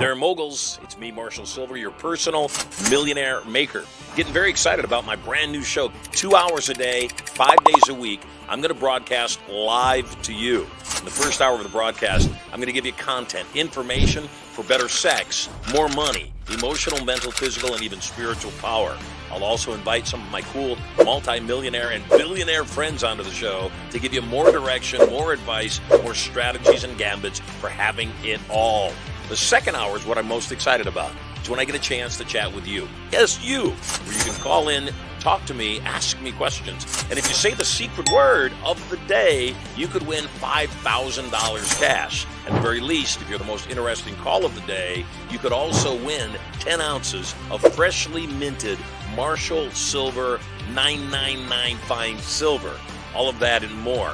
there, moguls. It's me, Marshall Sylver, your personal millionaire maker. Getting very excited about my brand new show. 2 hours a day, 5 days a week. I'm going to broadcast live to you. In the first hour of the broadcast, I'm going to give you content, information for better sex, more money, emotional, mental, physical, and even spiritual power. I'll also invite some of my cool multi-millionaire and billionaire friends onto the show to give you more direction, more advice, more strategies and gambits for having it all. The second hour is what I'm most excited about. It's when I get a chance to chat with you. Yes, you. Where you can call in, talk to me, ask me questions. And if you say the secret word of the day, you could win $5,000 cash. At the very least, if you're the most interesting call of the day, you could also win 10 ounces of freshly minted Marshall Sylver 999 Fine Silver. All of that and more.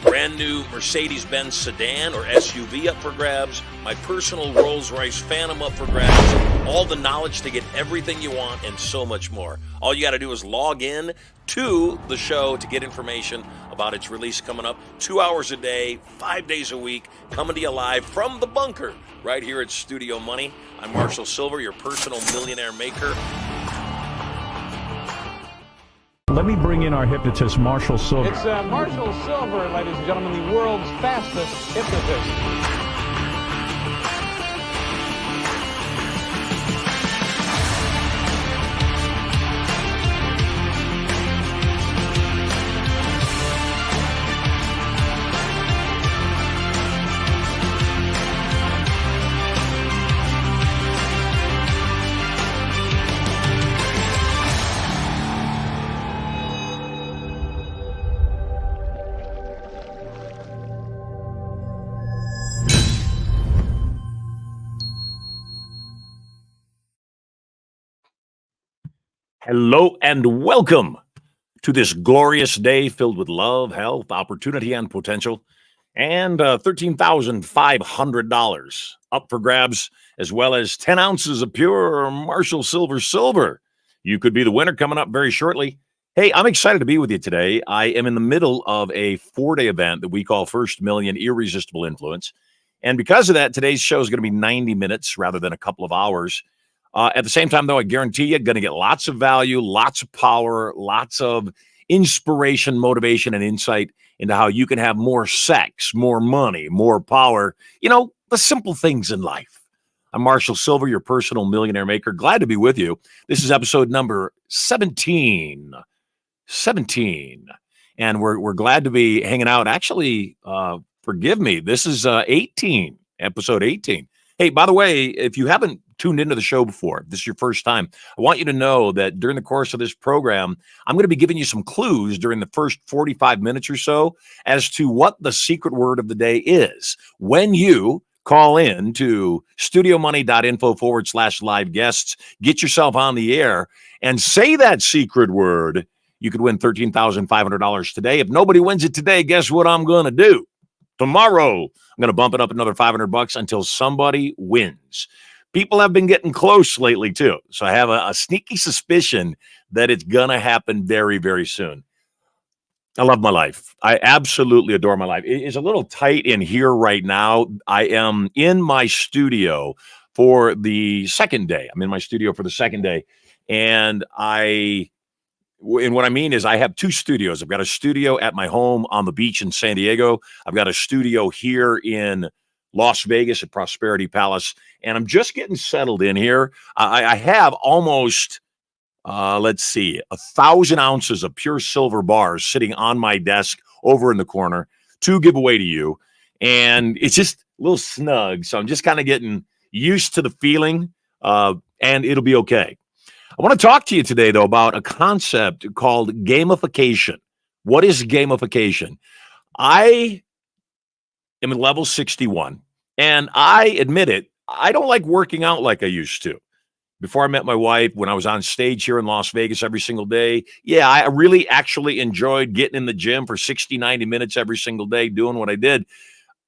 Brand new Mercedes-Benz sedan or SUV up for grabs. My personal Rolls-Royce Phantom up for grabs. All the knowledge to get everything you want and so much more. All you got to do is log in to the show to get information about its release coming up. 2 hours a day, 5 days a week, coming to you live from the bunker right here at Studio Money. I'm Marshall Sylver, your personal millionaire maker. Let me bring in our hypnotist, Marshall Sylver. It's Marshall Sylver, ladies and gentlemen, the world's fastest hypnotist. Hello and welcome to this glorious day filled with love, health, opportunity, and potential. And $13,500 up for grabs, as well as 10 ounces of pure Marshall Sylver silver. You could be the winner coming up very shortly. Hey, I'm excited to be with you today. I am in the middle of a 4-day event that we call First Million Irresistible Influence. And because of that, today's show is going to be 90 minutes rather than a couple of hours. At the same time, though, I guarantee you're going to get lots of value, lots of power, lots of inspiration, motivation, and insight into how you can have more sex, more money, more power. You know, the simple things in life. I'm Marshall Sylver, your personal millionaire maker. Glad to be with you. This is episode number 17. 17. And we're glad to be hanging out. Actually, forgive me, this is 18, episode 18. Hey, by the way, if you haven't tuned into the show before, this is your first time, I want you to know that during the course of this program, I'm going to be giving you some clues during the first 45 minutes or so as to what the secret word of the day is. When you call in to studiomoney.info/live guests, get yourself on the air and say that secret word, you could win $13,500 today. If nobody wins it today, guess what I'm going to do? Tomorrow, I'm going to bump it up another $500 until somebody wins. People have been getting close lately, too. So I have a sneaky suspicion that it's going to happen very, very soon. I love my life. I absolutely adore my life. It is a little tight in here right now. I am in my studio for the second day. I'm in my studio for the second day. And what I mean is I have two studios. I've got a studio at my home on the beach in San Diego. I've got a studio here in Las Vegas at Prosperity Palace. And I'm just getting settled in here. I have almost, 1,000 ounces of pure silver bars sitting on my desk over in the corner to give away to you. And it's just a little snug. So I'm just kind of getting used to the feeling, and it'll be okay. I want to talk to you today, though, about a concept called gamification. What is gamification? I am at level 61, and I admit it, I don't like working out like I used to. Before I met my wife, when I was on stage here in Las Vegas every single day, yeah, I really actually enjoyed getting in the gym for 60, 90 minutes every single day, doing what I did.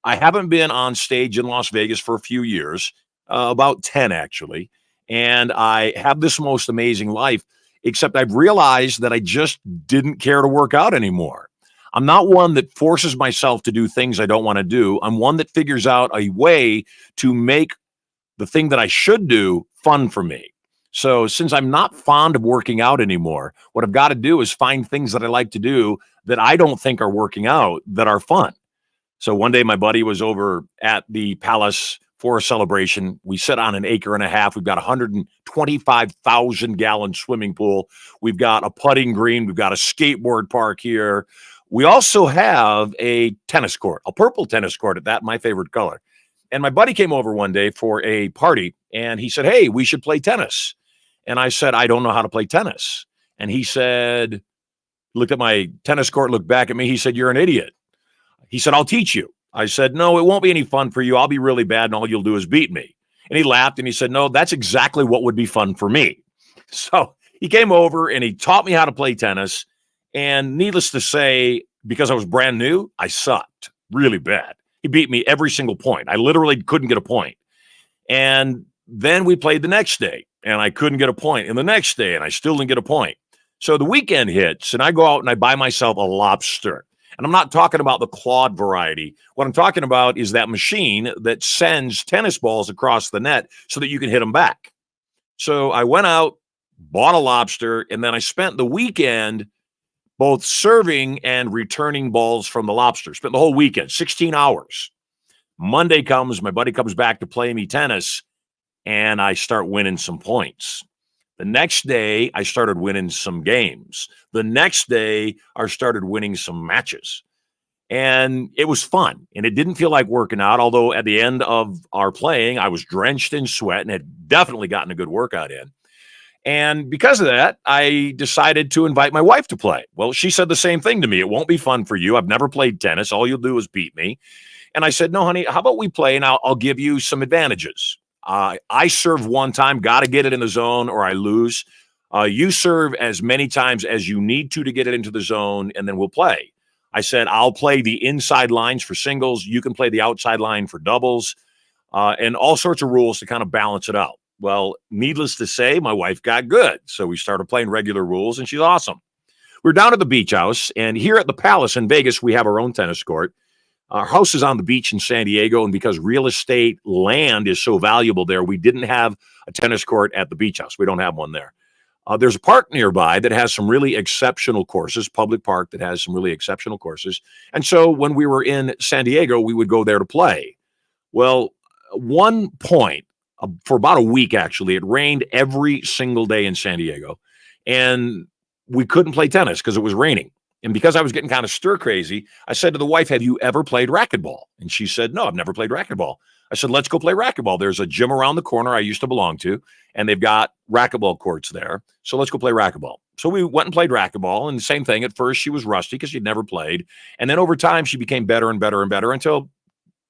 I haven't been on stage in Las Vegas for a few years, about 10 actually. And I have this most amazing life, except I've realized that I just didn't care to work out anymore. I'm not one that forces myself to do things I don't want to do. I'm one that figures out a way to make the thing that I should do fun for me. So since I'm not fond of working out anymore, what I've got to do is find things that I like to do that I don't think are working out that are fun. So one day my buddy was over at the Palace for a celebration. We sit on an acre and a half. We've got a 125,000 gallon swimming pool. We've got a putting green. We've got a skateboard park here. We also have a tennis court, a purple tennis court at that, my favorite color. And my buddy came over one day for a party and he said, "Hey, we should play tennis." And I said, "I don't know how to play tennis." And he said, looked at my tennis court, looked back at me. He said, "You're an idiot." He said, "I'll teach you." I said, "No, it won't be any fun for you. I'll be really bad and all you'll do is beat me." And he laughed and he said, "No, that's exactly what would be fun for me." So he came over and he taught me how to play tennis. And needless to say, because I was brand new, I sucked really bad. He beat me every single point. I literally couldn't get a point. And then we played the next day and I couldn't get a point. And the next day and I still didn't get a point. So the weekend hits and I go out and I buy myself a lobster. And I'm not talking about the clawed variety. What I'm talking about is that machine that sends tennis balls across the net so that you can hit them back. So I went out, bought a lobster, and then I spent the weekend both serving and returning balls from the lobster. Spent the whole weekend, 16 hours. Monday comes, my buddy comes back to play me tennis, and I start winning some points. The next day, I started winning some games. The next day, I started winning some matches. And it was fun. And it didn't feel like working out, although at the end of our playing, I was drenched in sweat and had definitely gotten a good workout in. And because of that, I decided to invite my wife to play. Well, she said the same thing to me. "It won't be fun for you. I've never played tennis. All you'll do is beat me." And I said, "No, honey, how about we play and I'll give you some advantages. I serve one time, got to get it in the zone or I lose. You serve as many times as you need to get it into the zone, and then we'll play." I said, "I'll play the inside lines for singles. You can play the outside line for doubles, and all sorts of rules to kind of balance it out." Well, needless to say, my wife got good. So we started playing regular rules, and she's awesome. We're down at the beach house, and here at the Palace in Vegas, we have our own tennis court. Our house is on the beach in San Diego, and because real estate land is so valuable there, we didn't have a tennis court at the beach house. We don't have one there. There's a park nearby that has some really exceptional courses, public park that has some really exceptional courses. And so when we were in San Diego, we would go there to play. Well, one point, for about a week, actually, it rained every single day in San Diego, and we couldn't play tennis because it was raining. And because I was getting kind of stir crazy, I said to the wife, "Have you ever played racquetball?" And she said, "No, I've never played racquetball." I said, "Let's go play racquetball. There's a gym around the corner I used to belong to, and they've got racquetball courts there. So let's go play racquetball." So we went and played racquetball, and the same thing. At first, she was rusty because she'd never played. And then over time, she became better and better and better until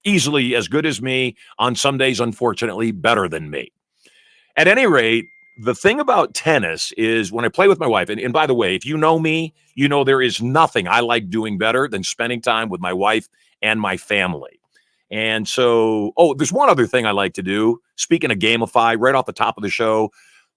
easily as good as me, on some days, unfortunately, better than me. At any rate, the thing about tennis is when I play with my wife, and by the way, if you know me, you know there is nothing I like doing better than spending time with my wife and my family. And so, there's one other thing I like to do. Speaking of gamify, right off the top of the show,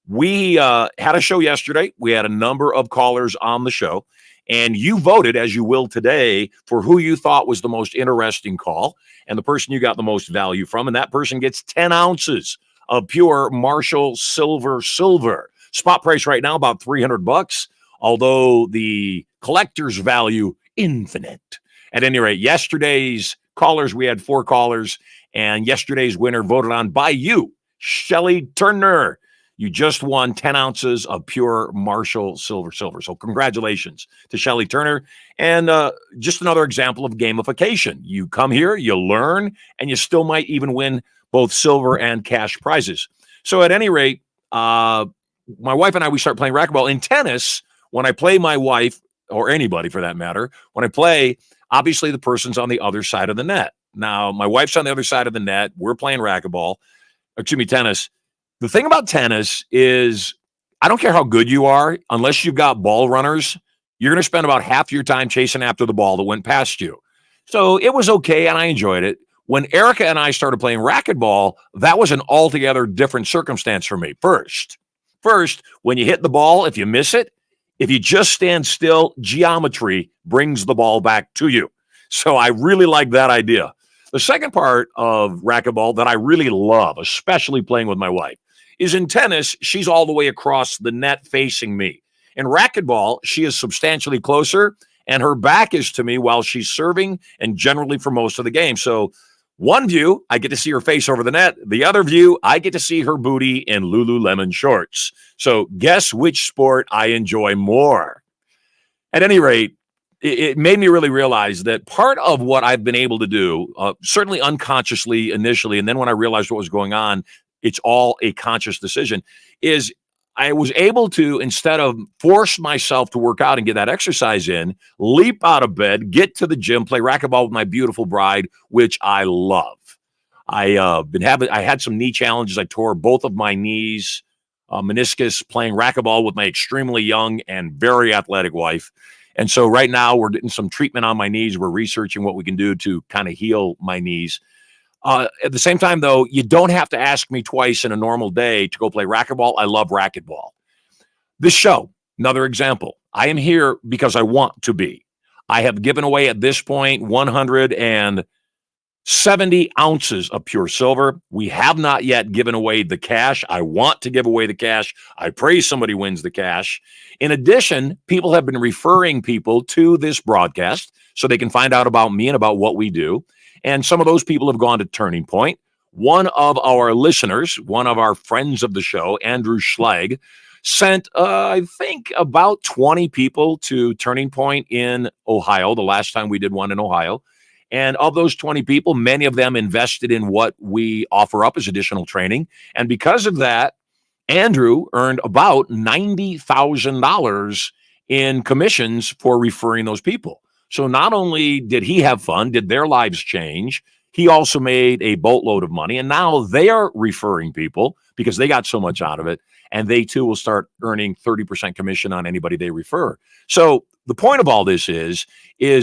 we had a show yesterday. We had a number of callers on the show, and you voted, as you will today, for who you thought was the most interesting call and the person you got the most value from. And that person gets 10 ounces of pure Marshall Sylver silver. Spot price right now, about $300, although the collector's value, infinite. At any rate, yesterday's callers, we had 4 callers, and yesterday's winner voted on by you, Shelly Turner. You just won 10 ounces of pure Marshall Sylver silver. So congratulations to Shelly Turner. And just another example of gamification. You come here, you learn, and you still might even win both silver and cash prizes. So at any rate, my wife and I, we start playing racquetball. In tennis, when I play my wife, or anybody for that matter, when I play, obviously the person's on the other side of the net. Now, my wife's on the other side of the net. We're playing tennis. The thing about tennis is I don't care how good you are, unless you've got ball runners, you're going to spend about half your time chasing after the ball that went past you. So it was okay, and I enjoyed it. When Erica and I started playing racquetball, that was an altogether different circumstance for me. First, when you hit the ball, if you miss it, if you just stand still, geometry brings the ball back to you. So I really like that idea. The second part of racquetball that I really love, especially playing with my wife, is in tennis, she's all the way across the net facing me. In racquetball, she is substantially closer, and her back is to me while she's serving and generally for most of the game. So one view, I get to see her face over the net. The other view, I get to see her booty in Lululemon shorts. So guess which sport I enjoy more? At any rate, it made me really realize that part of what I've been able to do, certainly unconsciously initially, and then when I realized what was going on, it's all a conscious decision, is I was able to, instead of force myself to work out and get that exercise in, leap out of bed, get to the gym, play racquetball with my beautiful bride, which I love. I had some knee challenges. I tore both of my knees, meniscus, playing racquetball with my extremely young and very athletic wife. And so right now we're getting some treatment on my knees. We're researching what we can do to kind of heal my knees. At the same time, though, you don't have to ask me twice in a normal day to go play racquetball. I love racquetball. This show, another example. I am here because I want to be. I have given away at this point 170 ounces of pure silver. We have not yet given away the cash. I want to give away the cash. I pray somebody wins the cash. In addition, people have been referring people to this broadcast so they can find out about me and about what we do. And some of those people have gone to Turning Point. One of our listeners, one of our friends of the show, Andrew Schlegg, sent, I think, about 20 people to Turning Point in Ohio, the last time we did one in Ohio. And of those 20 people, many of them invested in what we offer up as additional training. And because of that, Andrew earned about $90,000 in commissions for referring those people. So not only did he have fun, did their lives change, he also made a boatload of money. And now they are referring people because they got so much out of it. And they too will start earning 30% commission on anybody they refer. So the point of all this is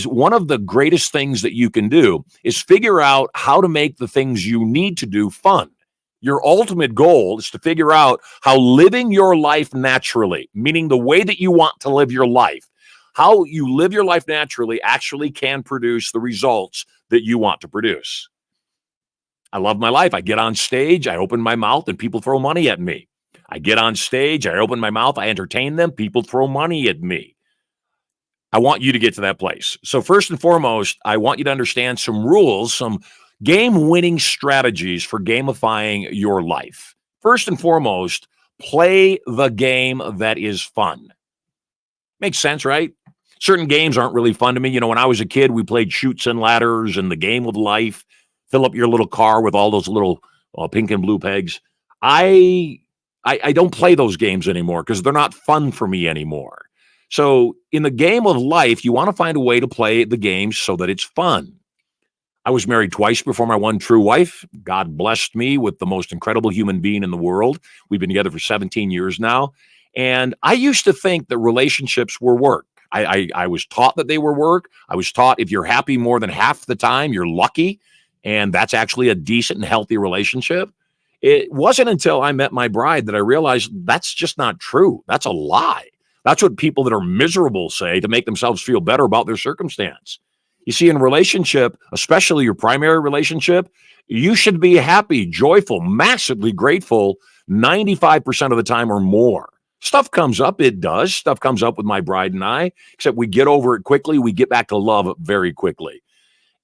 one of the greatest things that you can do is figure out how to make the things you need to do fun. Your ultimate goal is to figure out how living your life naturally, meaning the way that you want to live your life, how you live your life naturally actually can produce the results that you want to produce. I love my life. I get on stage, I open my mouth, and people throw money at me. I get on stage, I open my mouth, I entertain them, people throw money at me. I want you to get to that place. So first and foremost, I want you to understand some rules, some game-winning strategies for gamifying your life. First and foremost, play the game that is fun. Makes sense, right? Certain games aren't really fun to me. You know, when I was a kid, we played Chutes and Ladders and the Game of Life. Fill up your little car with all those little pink and blue pegs. I don't play those games anymore because they're not fun for me anymore. So in the game of life, you want to find a way to play the game so that it's fun. I was married twice before my one true wife. God blessed me with the most incredible human being in the world. We've been together for 17 years now. And I used to think that relationships were work. I was taught that they were work. I was taught if you're happy more than half the time, you're lucky. And that's actually a decent and healthy relationship. It wasn't until I met my bride that I realized that's just not true. That's a lie. That's what people that are miserable say to make themselves feel better about their circumstance. You see, in a relationship, especially your primary relationship, you should be happy, joyful, massively grateful 95% of the time or more. Stuff comes up. It does. Stuff comes up with my bride and I, except we get over it quickly. We get back to love very quickly.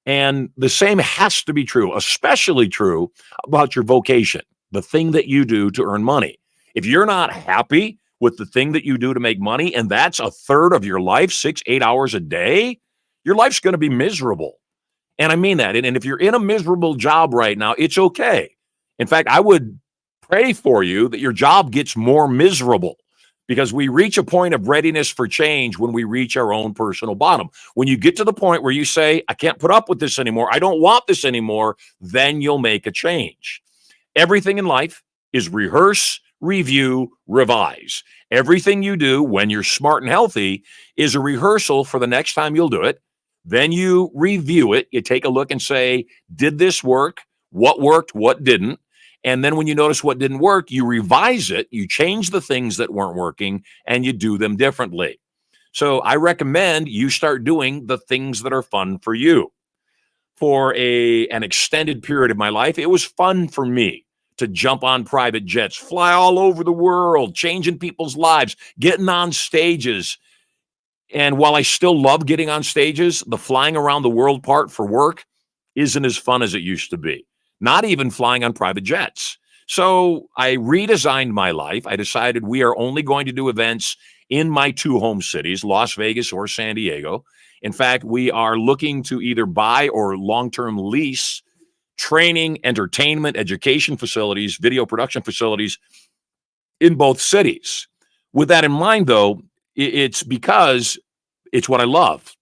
And the same has to be true, especially true about your vocation, the thing that you do to earn money. If you're not happy with the thing that you do to make money, and that's a third of your life, 6-8 hours a day, your life's going to be miserable. And I mean that. And if you're in a miserable job right now, it's okay. In fact, I would pray for you that your job gets more miserable, because we reach a point of readiness for change when we reach our own personal bottom. When you get to the point where you say, I can't put up with this anymore, I don't want this anymore, then you'll make a change. Everything in life is rehearse, review, revise. Everything you do when you're smart and healthy is a rehearsal for the next time you'll do it. Then you review it. You take a look and say, did this work? What worked? What didn't? And then when you notice what didn't work, you revise it, you change the things that weren't working, and you do them differently. So I recommend you start doing the things that are fun for you. for an extended period of my life. It was fun for me to jump on private jets, fly all over the world, changing people's lives, getting on stages. And while I still love getting on stages, the flying around the world part for work isn't as fun as it used to be, not even flying on private jets. So I redesigned my life. I decided we are only going to do events in my two home cities, Las Vegas or San Diego. In fact, we are looking to either buy or long-term lease training, entertainment, education facilities, video production facilities in both cities. With that in mind, though, it's because it's what I love.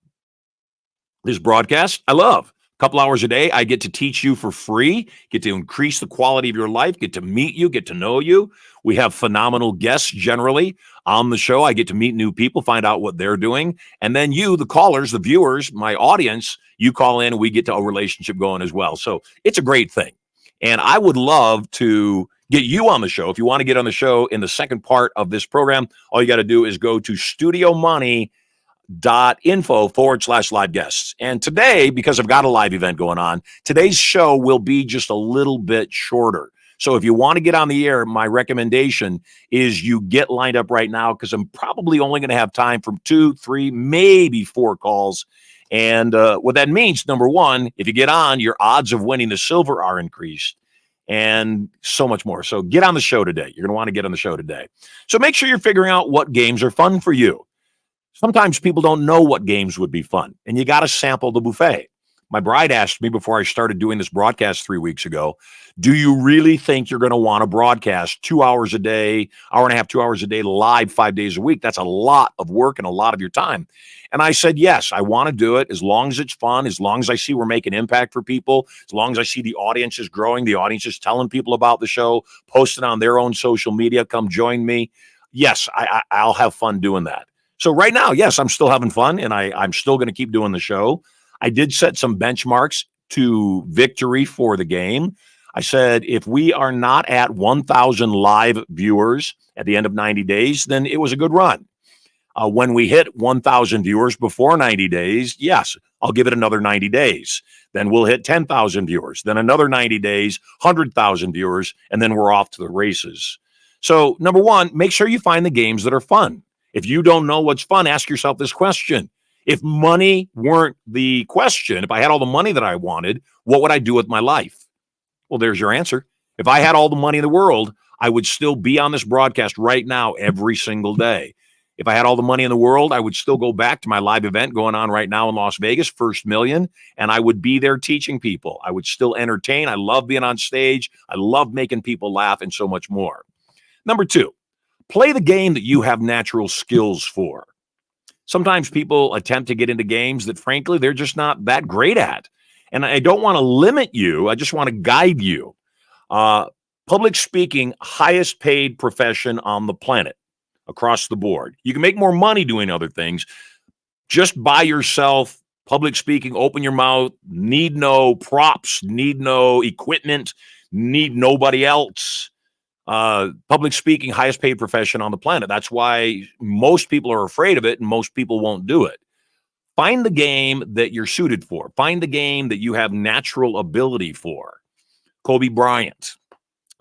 This broadcast, I love. A couple hours a day, I get to teach you for free, get to increase the quality of your life, get to meet you, get to know you. We have phenomenal guests generally on the show. I get to meet new people, find out what they're doing. And then you, the callers, the viewers, my audience, you call in and we get to a relationship going as well. So it's a great thing. And I would love to get you on the show. If you want to get on the show in the second part of this program, all you got to do is go to studiomoney.info/live guests. And today, because I've got a live event going on, today's show will be just a little bit shorter. So if you want to get on the air, my recommendation is you get lined up right now, because I'm probably only going to have time for 2, 3, maybe 4 calls. And what that means, number one, if you get on, your odds of winning the silver are increased, and so much more. So get on the show today. You're going to want to get on the show today. So make sure you're figuring out what games are fun for you. Sometimes people don't know what games would be fun, and you got to sample the buffet. My bride asked me before I started doing this broadcast 3 weeks ago, do you really think you're going to want to broadcast 2 hours a day, hour and a half, 2 hours a day, live 5 days a week? That's a lot of work and a lot of your time. And I said, yes, I want to do it as long as it's fun, as long as I see we're making impact for people, as long as I see the audience is growing, the audience is telling people about the show, posting on their own social media, come join me. Yes, I'll have fun doing that. So right now, yes, I'm still having fun, and I'm still going to keep doing the show. I did set some benchmarks to victory for the game. I said, if we are not at 1,000 live viewers at the end of 90 days, then it was a good run. When we hit 1,000 viewers before 90 days, yes, I'll give it another 90 days. Then we'll hit 10,000 viewers, then another 90 days, 100,000 viewers, and then we're off to the races. So number one, make sure you find the games that are fun. If you don't know what's fun, ask yourself this question. If money weren't the question, if I had all the money that I wanted, what would I do with my life? Well, there's your answer. If I had all the money in the world, I would still be on this broadcast right now every single day. If I had all the money in the world, I would still go back to my live event going on right now in Las Vegas, First Million, and I would be there teaching people. I would still entertain. I love being on stage. I love making people laugh, and so much more. Number two, play the game that you have natural skills for. Sometimes people attempt to get into games that, frankly, they're just not that great at. And I don't want to limit you. I just want to guide you. Public speaking, highest paid profession on the planet across the board. You can make more money doing other things. Just by yourself, public speaking, open your mouth, need no props, need no equipment, need nobody else. Public speaking, highest paid profession on the planet. That's why most people are afraid of it and most people won't do it. Find the game that you're suited for. Find the game that you have natural ability for. Kobe Bryant,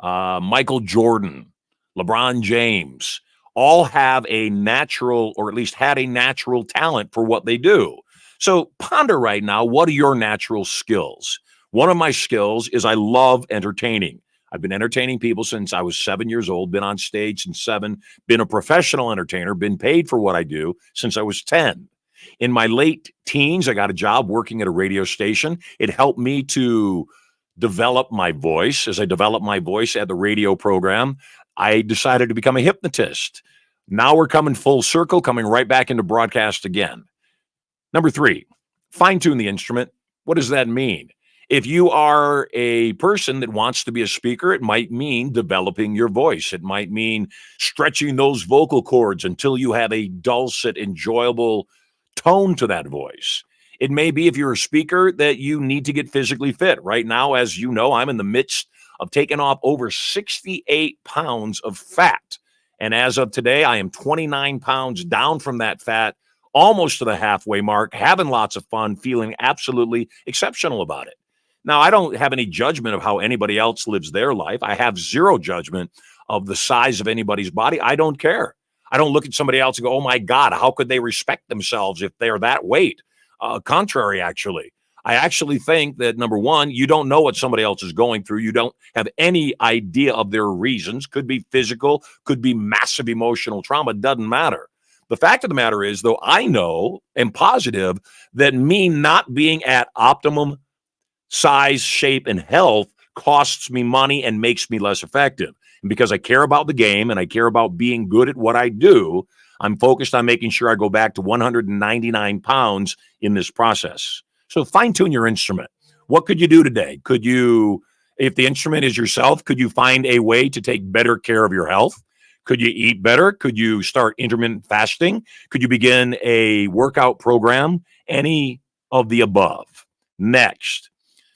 Michael Jordan, LeBron James, all have a natural, or at least had a natural talent for what they do. So ponder right now, what are your natural skills? One of my skills is I love entertaining. I've been entertaining people since I was 7 years old, been on stage since 7, been a professional entertainer, been paid for what I do since I was 10. In my late teens, I got a job working at a radio station. It helped me to develop my voice. As I developed my voice at the radio program, I decided to become a hypnotist. Now we're coming full circle, coming right back into broadcast again. Number 3, fine-tune the instrument. What does that mean? If you are a person that wants to be a speaker, it might mean developing your voice. It might mean stretching those vocal cords until you have a dulcet, enjoyable tone to that voice. It may be, if you're a speaker, that you need to get physically fit. Right now, as you know, I'm in the midst of taking off over 68 pounds of fat. And as of today, I am 29 pounds down from that fat, almost to the halfway mark, having lots of fun, feeling absolutely exceptional about it. Now, I don't have any judgment of how anybody else lives their life. I have zero judgment of the size of anybody's body. I don't care. I don't look at somebody else and go, oh my God, how could they respect themselves if they're that weight? Contrary, actually. I actually think that, number one, you don't know what somebody else is going through. You don't have any idea of their reasons. Could be physical, could be massive emotional trauma, doesn't matter. The fact of the matter is, though, I know and positive that me not being at optimum size, shape, and health costs me money and makes me less effective. And because I care about the game and I care about being good at what I do, I'm focused on making sure I go back to 199 pounds in this process. So fine-tune your instrument. What could you do today? Could you, if the instrument is yourself, could you find a way to take better care of your health? Could you eat better? Could you start intermittent fasting? Could you begin a workout program? Any of the above. Next,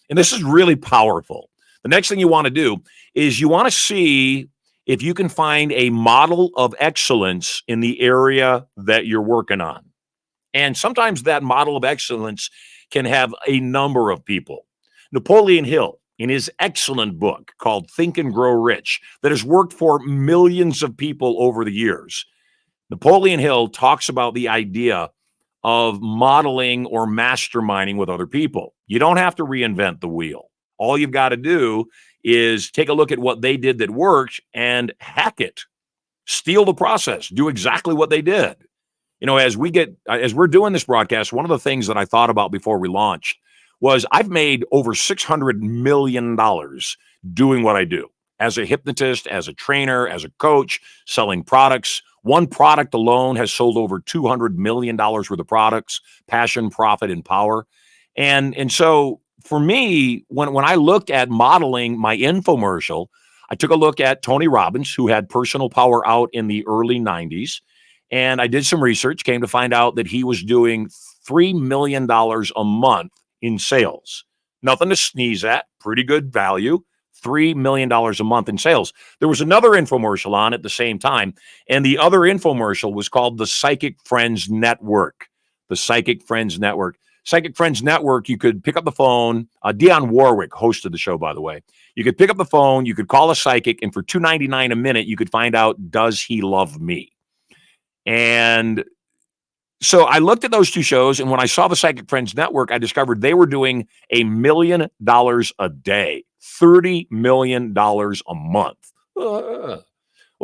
and this is really powerful. The next thing you want to do is you want to see if you can find a model of excellence in the area that you're working on. And sometimes that model of excellence can have a number of people. Napoleon Hill, in his excellent book called Think and Grow Rich, that has worked for millions of people over the years, Napoleon Hill talks about the idea of modeling or masterminding with other people. You don't have to reinvent the wheel. All you've got to do is take a look at what they did that worked and hack it. Steal the process. Do exactly what they did. You know, as we're doing this broadcast, one of the things that I thought about before we launched was I've made over $600 million doing what I do as a hypnotist, as a trainer, as a coach, selling products. One product alone has sold over $200 million worth of products, passion, profit, and power. And so for me, when I looked at modeling my infomercial, I took a look at Tony Robbins, who had Personal Power out in the early 90s. And I did some research, came to find out that he was doing $3 million a month in sales. Nothing to sneeze at, pretty good value, $3 million a month in sales. There was another infomercial on at the same time, and the other infomercial was called the Psychic Friends Network. The Psychic Friends Network. Psychic Friends Network, you could pick up the phone. Dionne Warwick hosted the show, by the way. You could pick up the phone, you could call a psychic, and for $2.99 a minute, you could find out, does he love me? And so I looked at those two shows, and when I saw the Psychic Friends Network, I discovered they were doing $1 million a day, $30 million a month. Well,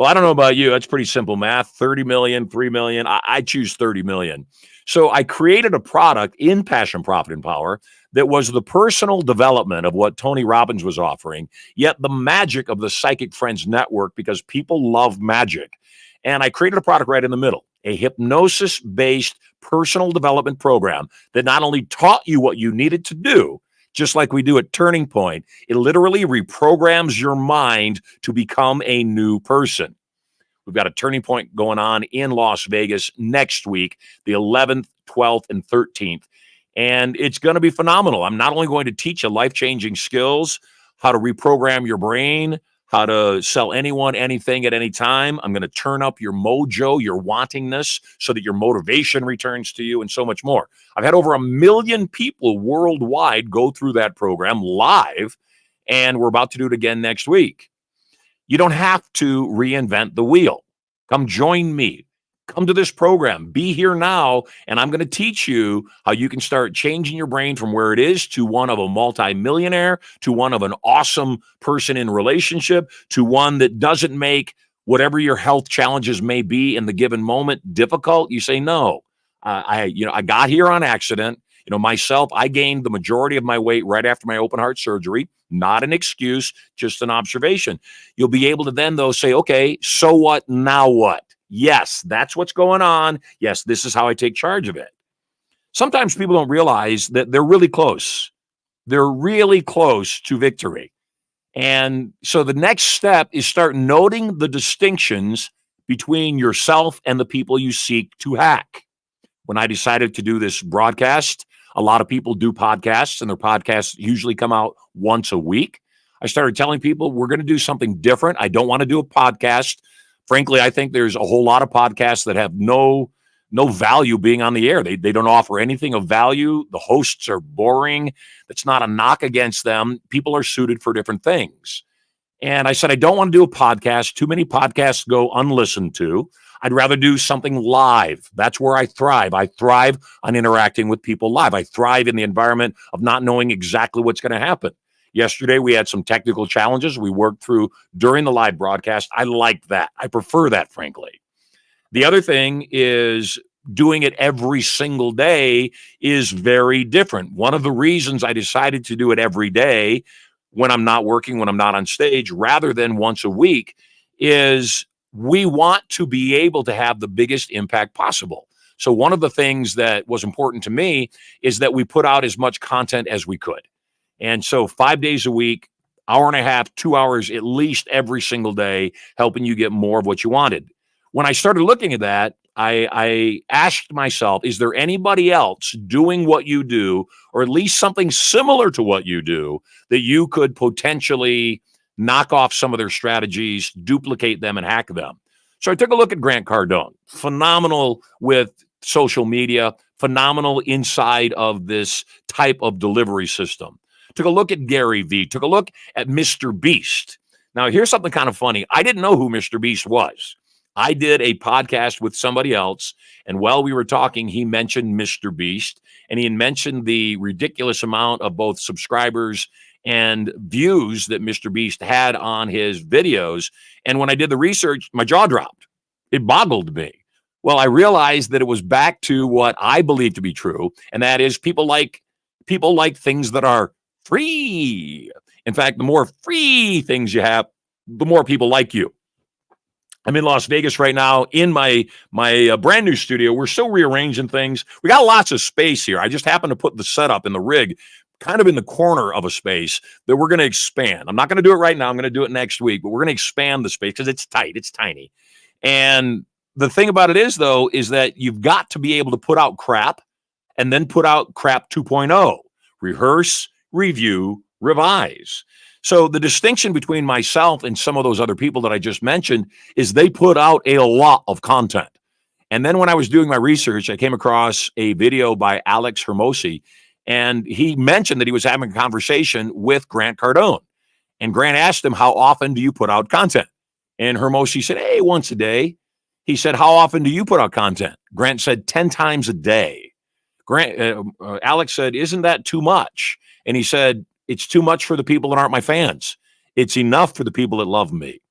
I don't know about you. That's pretty simple math. 30 million, 3 million. I choose 30 million. So I created a product in Passion, Profit, and Power that was the personal development of what Tony Robbins was offering, yet the magic of the Psychic Friends Network, because people love magic. And I created a product right in the middle, a hypnosis-based personal development program that not only taught you what you needed to do, just like we do at Turning Point, it literally reprograms your mind to become a new person. We've got a Turning Point going on in Las Vegas next week, the 11th, 12th, and 13th. And it's going to be phenomenal. I'm not only going to teach you life-changing skills, how to reprogram your brain, how to sell anyone, anything at any time. I'm going to turn up your mojo, your wantingness, so that your motivation returns to you, and so much more. I've had over 1 million people worldwide go through that program live, and we're about to do it again next week. You don't have to reinvent the wheel. Come join me. Come to this program. Be here now, and I'm going to teach you how you can start changing your brain from where it is to one of a multimillionaire, to one of an awesome person in relationship, to one that doesn't make whatever your health challenges may be in the given moment difficult. You say, no, I got here on accident. Myself, I gained the majority of my weight right after my open heart surgery. Not an excuse, just an observation. You'll be able to then, though, say, okay, so what? Now what? Yes, that's what's going on. Yes, this is how I take charge of it. Sometimes people don't realize that they're really close. They're really close to victory. And so the next step is start noting the distinctions between yourself and the people you seek to hack. When I decided to do this broadcast, a lot of people do podcasts, and their podcasts usually come out once a week. I started telling people we're going to do something different. I don't want to do a podcast. Frankly, I think there's a whole lot of podcasts that have no no value being on the air. They don't offer anything of value. The hosts are boring. That's not a knock against them. People are suited for different things. And I said, I don't want to do a podcast. Too many podcasts go unlistened to. I'd rather do something live. That's where I thrive. I thrive on interacting with people live. I thrive in the environment of not knowing exactly what's going to happen. Yesterday, we had some technical challenges we worked through during the live broadcast. I like that. I prefer that, frankly. The other thing is doing it every single day is very different. One of the reasons I decided to do it every day when I'm not working, when I'm not on stage, rather than once a week, is we want to be able to have the biggest impact possible. So one of the things that was important to me is that we put out as much content as we could. And so 5 days a week, hour and a half, 2 hours at least every single day, helping you get more of what you wanted. When I started looking at that, I asked myself, is there anybody else doing what you do, or at least something similar to what you do, that you could potentially knock off some of their strategies, duplicate them, and hack them? So I took a look at Grant Cardone, phenomenal with social media, phenomenal inside of this type of delivery system. Took a look at Gary Vee, took a look at Mr. Beast. Now, here's something kind of funny. I didn't know who Mr. Beast was. I did a podcast with somebody else, and while we were talking, he mentioned Mr. Beast, and he mentioned the ridiculous amount of both subscribers and views that Mr. Beast had on his videos. And when I did the research, my jaw dropped. It boggled me. Well, I realized that it was back to what I believe to be true, and that is people like things that are free. In fact, the more free things you have, the more people like you. I'm in Las Vegas right now in my brand new studio. We're still rearranging things. We got lots of space here. I just happened to put the setup in the rig kind of in the corner of a space that we're going to expand. I'm not going to do it right now. I'm going to do it next week, but we're going to expand the space because it's tight. It's tiny. And the thing about it is, though, is that you've got to be able to put out crap and then put out crap 2.0. Rehearse, review, revise. So the distinction between myself and some of those other people that I just mentioned is they put out a lot of content. And then when I was doing my research, I came across a video by Alex Hermosi, and he mentioned that he was having a conversation with Grant Cardone. And Grant asked him, how often do you put out content? And Hermosi said, hey, once a day. He said, how often do you put out content? Grant said, 10 times a day. Alex said, isn't that too much? And he said, it's too much for the people that aren't my fans. It's enough for the people that love me.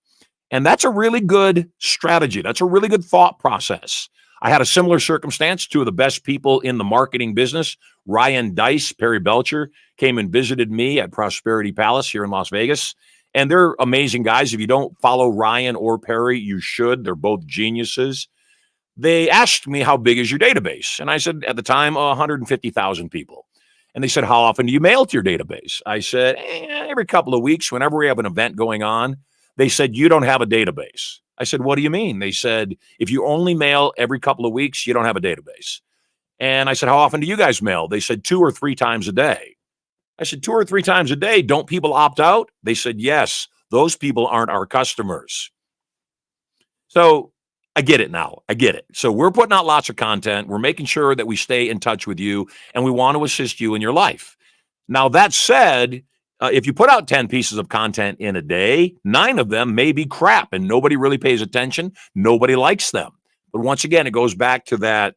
And that's a really good strategy. That's a really good thought process. I had a similar circumstance. Two of the best people in the marketing business, Ryan Dice, Perry Belcher, came and visited me at Prosperity Palace here in Las Vegas. And they're amazing guys. If you don't follow Ryan or Perry, you should. They're both geniuses. They asked me, how big is your database? And I said, at the time, 150,000 people. And they said, how often do you mail to your database? I said, every couple of weeks, whenever we have an event going on. They said, you don't have a database. I said, what do you mean? They said, if you only mail every couple of weeks, you don't have a database. And I said, how often do you guys mail? They said 2 or 3 times a day. I said, 2 or 3 times a day. Don't people opt out? They said, yes, those people aren't our customers. So I get it now. I get it. So we're putting out lots of content. We're making sure that we stay in touch with you, and we want to assist you in your life. Now, that said, if you put out 10 pieces of content in a day, 9 of them may be crap, and nobody really pays attention. Nobody likes them. But once again, it goes back to that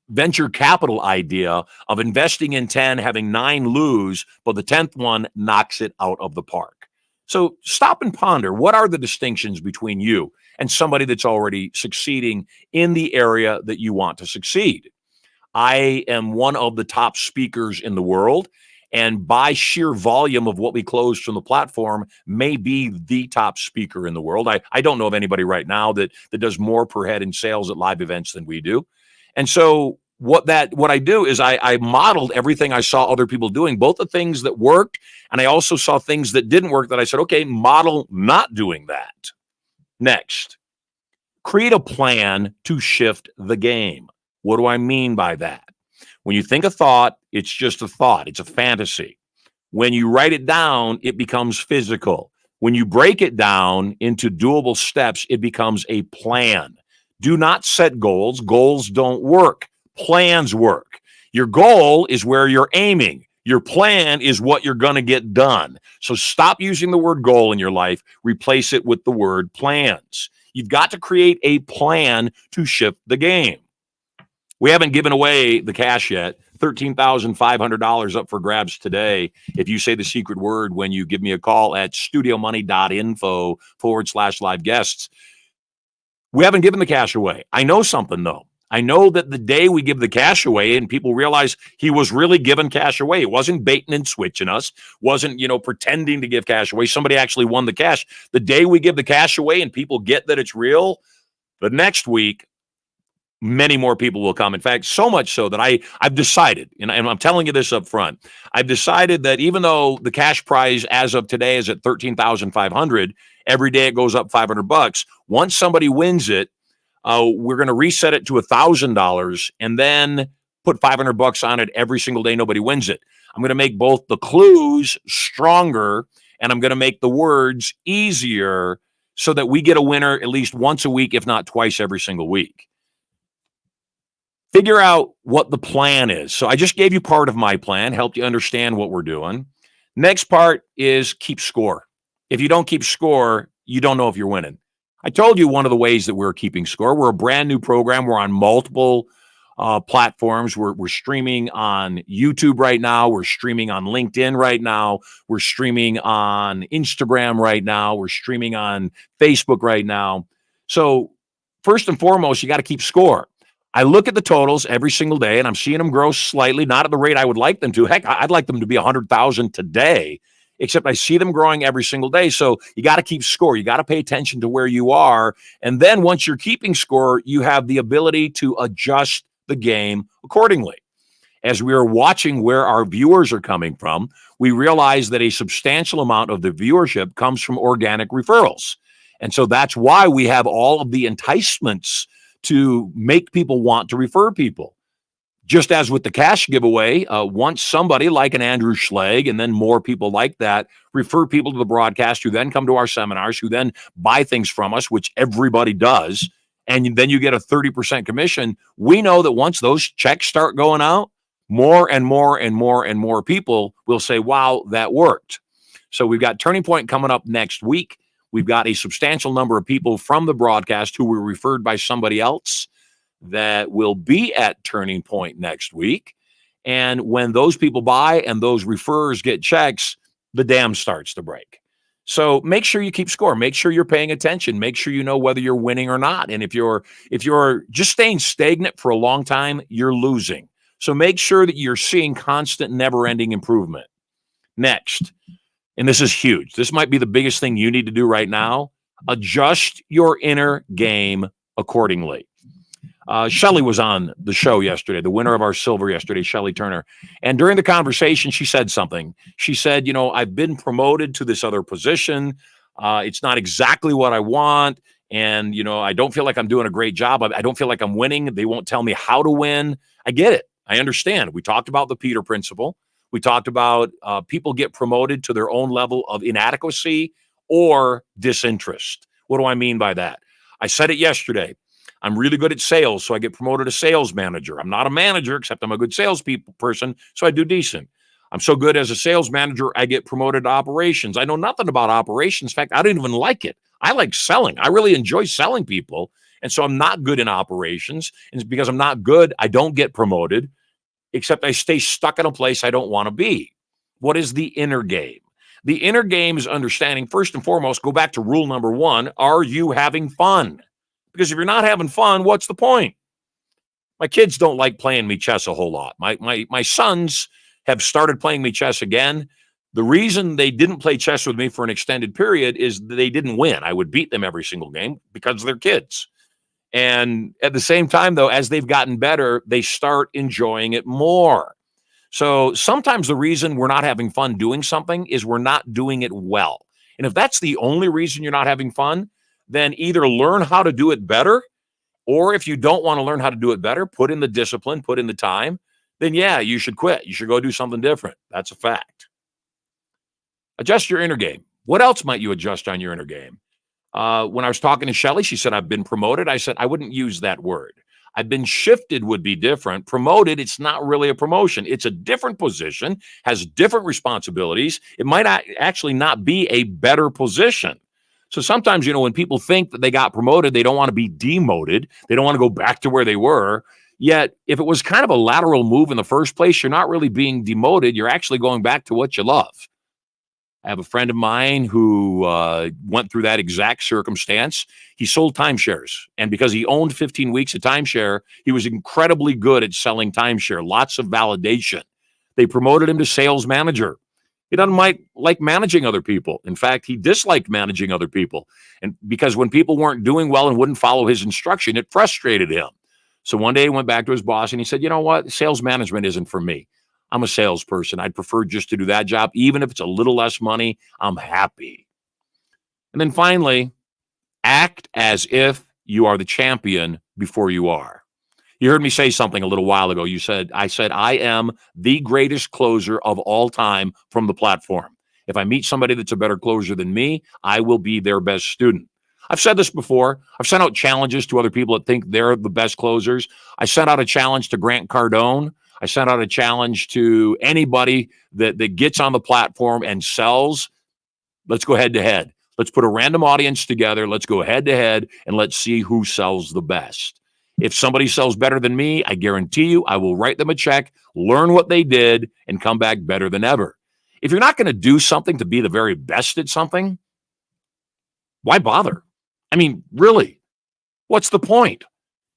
venture capital idea of investing in 10, having 9 lose, but the 10th one knocks it out of the park. So stop and ponder. What are the distinctions between you and somebody that's already succeeding in the area that you want to succeed? I am one of the top speakers in the world, and by sheer volume of what we closed from the platform, may be the top speaker in the world. I don't know of anybody right now that does more per head in sales at live events than we do. And so what I do is I modeled everything I saw other people doing, both the things that worked, and I also saw things that didn't work that I said, okay, model not doing that. Next, create a plan to shift the game. What do I mean by that? When you think a thought, it's just a thought. It's a fantasy. When you write it down, it becomes physical. When you break it down into doable steps, it becomes a plan. Do not set goals. Goals don't work. Plans work. Your goal is where you're aiming. Your plan is what you're going to get done. So stop using the word goal in your life. Replace it with the word plans. You've got to create a plan to shift the game. We haven't given away the cash yet. $13,500 up for grabs today. If you say the secret word when you give me a call at studiomoney.info/live guests. We haven't given the cash away. I know something, though. I know that the day we give the cash away and people realize he was really giving cash away, it wasn't baiting and switching us, wasn't, pretending to give cash away. Somebody actually won the cash. The day we give the cash away and people get that it's real, the next week, many more people will come. In fact, so much so that I've decided, and I'm telling you this up front, I've decided that even though the cash prize as of today is at $13,500, every day it goes up $500. Once somebody wins it, we're going to reset it to $1,000 and then put $500 on it every single day nobody wins it. I'm going to make both the clues stronger and I'm going to make the words easier so that we get a winner at least once a week, if not twice every single week. Figure out what the plan is. So I just gave you part of my plan, helped you understand what we're doing. Next part is keep score. If you don't keep score, you don't know if you're winning. I told you one of the ways that we're keeping score. We're a brand new program. We're on multiple platforms. We're streaming on YouTube right now. We're streaming on LinkedIn right now. We're streaming on Instagram right now. We're streaming on Facebook right now. So first and foremost, you got to keep score. I look at the totals every single day, and I'm seeing them grow slightly, not at the rate I would like them to. Heck, I'd like them to be 100,000 today, except I see them growing every single day. So you got to keep score. You got to pay attention to where you are. And then once you're keeping score, you have the ability to adjust the game accordingly. As we are watching where our viewers are coming from, we realize that a substantial amount of the viewership comes from organic referrals. And so that's why we have all of the enticements to make people want to refer people. Just as with the cash giveaway, once somebody like an Andrew Schlegel and then more people like that refer people to the broadcast who then come to our seminars, who then buy things from us, which everybody does, and then you get a 30% commission, we know that once those checks start going out, more and more and more and more people will say, wow, that worked. So we've got Turning Point coming up next week. We've got a substantial number of people from the broadcast who were referred by somebody else that will be at Turning Point next week. And when those people buy and those referrers get checks, the dam starts to break. So make sure you keep score. Make sure you're paying attention. Make sure you know whether you're winning or not. And if you're just staying stagnant for a long time, you're losing. So make sure that you're seeing constant, never-ending improvement. Next. And this is huge. This might be the biggest thing you need to do right now. Adjust your inner game accordingly. Shelly was on the show yesterday, the winner of our silver yesterday, Shelly Turner. And during the conversation, she said something. She said, I've been promoted to this other position. It's not exactly what I want. And, I don't feel like I'm doing a great job. I don't feel like I'm winning. They won't tell me how to win. I get it. I understand. We talked about the Peter principle. We talked about people get promoted to their own level of inadequacy or disinterest. What do I mean by that? I said it yesterday. I'm really good at sales, so I get promoted to sales manager. I'm not a manager, except I'm a good person, so I do decent. I'm so good as a sales manager, I get promoted to operations. I know nothing about operations. In fact, I don't even like it. I like selling. I really enjoy selling people, and so I'm not good in operations. And it's because I'm not good, I don't get promoted, except I stay stuck in a place I don't want to be. What is the inner game? The inner game is understanding, first and foremost, go back to rule number one, are you having fun? Because if you're not having fun, what's the point? My kids don't like playing me chess a whole lot. My sons have started playing me chess again. The reason they didn't play chess with me for an extended period is they didn't win. I would beat them every single game because they're kids. And at the same time, though, as they've gotten better, they start enjoying it more. So sometimes the reason we're not having fun doing something is we're not doing it well. And if that's the only reason you're not having fun, then either learn how to do it better, or if you don't want to learn how to do it better, put in the discipline, put in the time, then yeah, you should quit. You should go do something different. That's a fact. Adjust your inner game. What else might you adjust on your inner game? When I was talking to Shelly, she said, I've been promoted. I said, I wouldn't use that word. I've been shifted would be different. Promoted, it's not really a promotion. It's a different position, has different responsibilities. It might actually not be a better position. So sometimes, when people think that they got promoted, they don't want to be demoted. They don't want to go back to where they were. Yet, if it was kind of a lateral move in the first place, you're not really being demoted. You're actually going back to what you love. I have a friend of mine who went through that exact circumstance. He sold timeshares. And because he owned 15 weeks of timeshare, he was incredibly good at selling timeshare, lots of validation. They promoted him to sales manager. He doesn't like managing other people. In fact, he disliked managing other people. And because when people weren't doing well and wouldn't follow his instruction, it frustrated him. So one day he went back to his boss and he said, you know what? Sales management isn't for me. I'm a salesperson. I'd prefer just to do that job. Even if it's a little less money, I'm happy. And then finally, act as if you are the champion before you are. You heard me say something a little while ago. I said, I am the greatest closer of all time from the platform. If I meet somebody that's a better closer than me, I will be their best student. I've said this before. I've sent out challenges to other people that think they're the best closers. I sent out a challenge to Grant Cardone. I sent out a challenge to anybody that gets on the platform and sells. Let's go head to head. Let's put a random audience together. Let's go head to head and let's see who sells the best. If somebody sells better than me, I guarantee you I will write them a check, learn what they did, and come back better than ever. If you're not going to do something to be the very best at something, why bother? I mean, really, what's the point?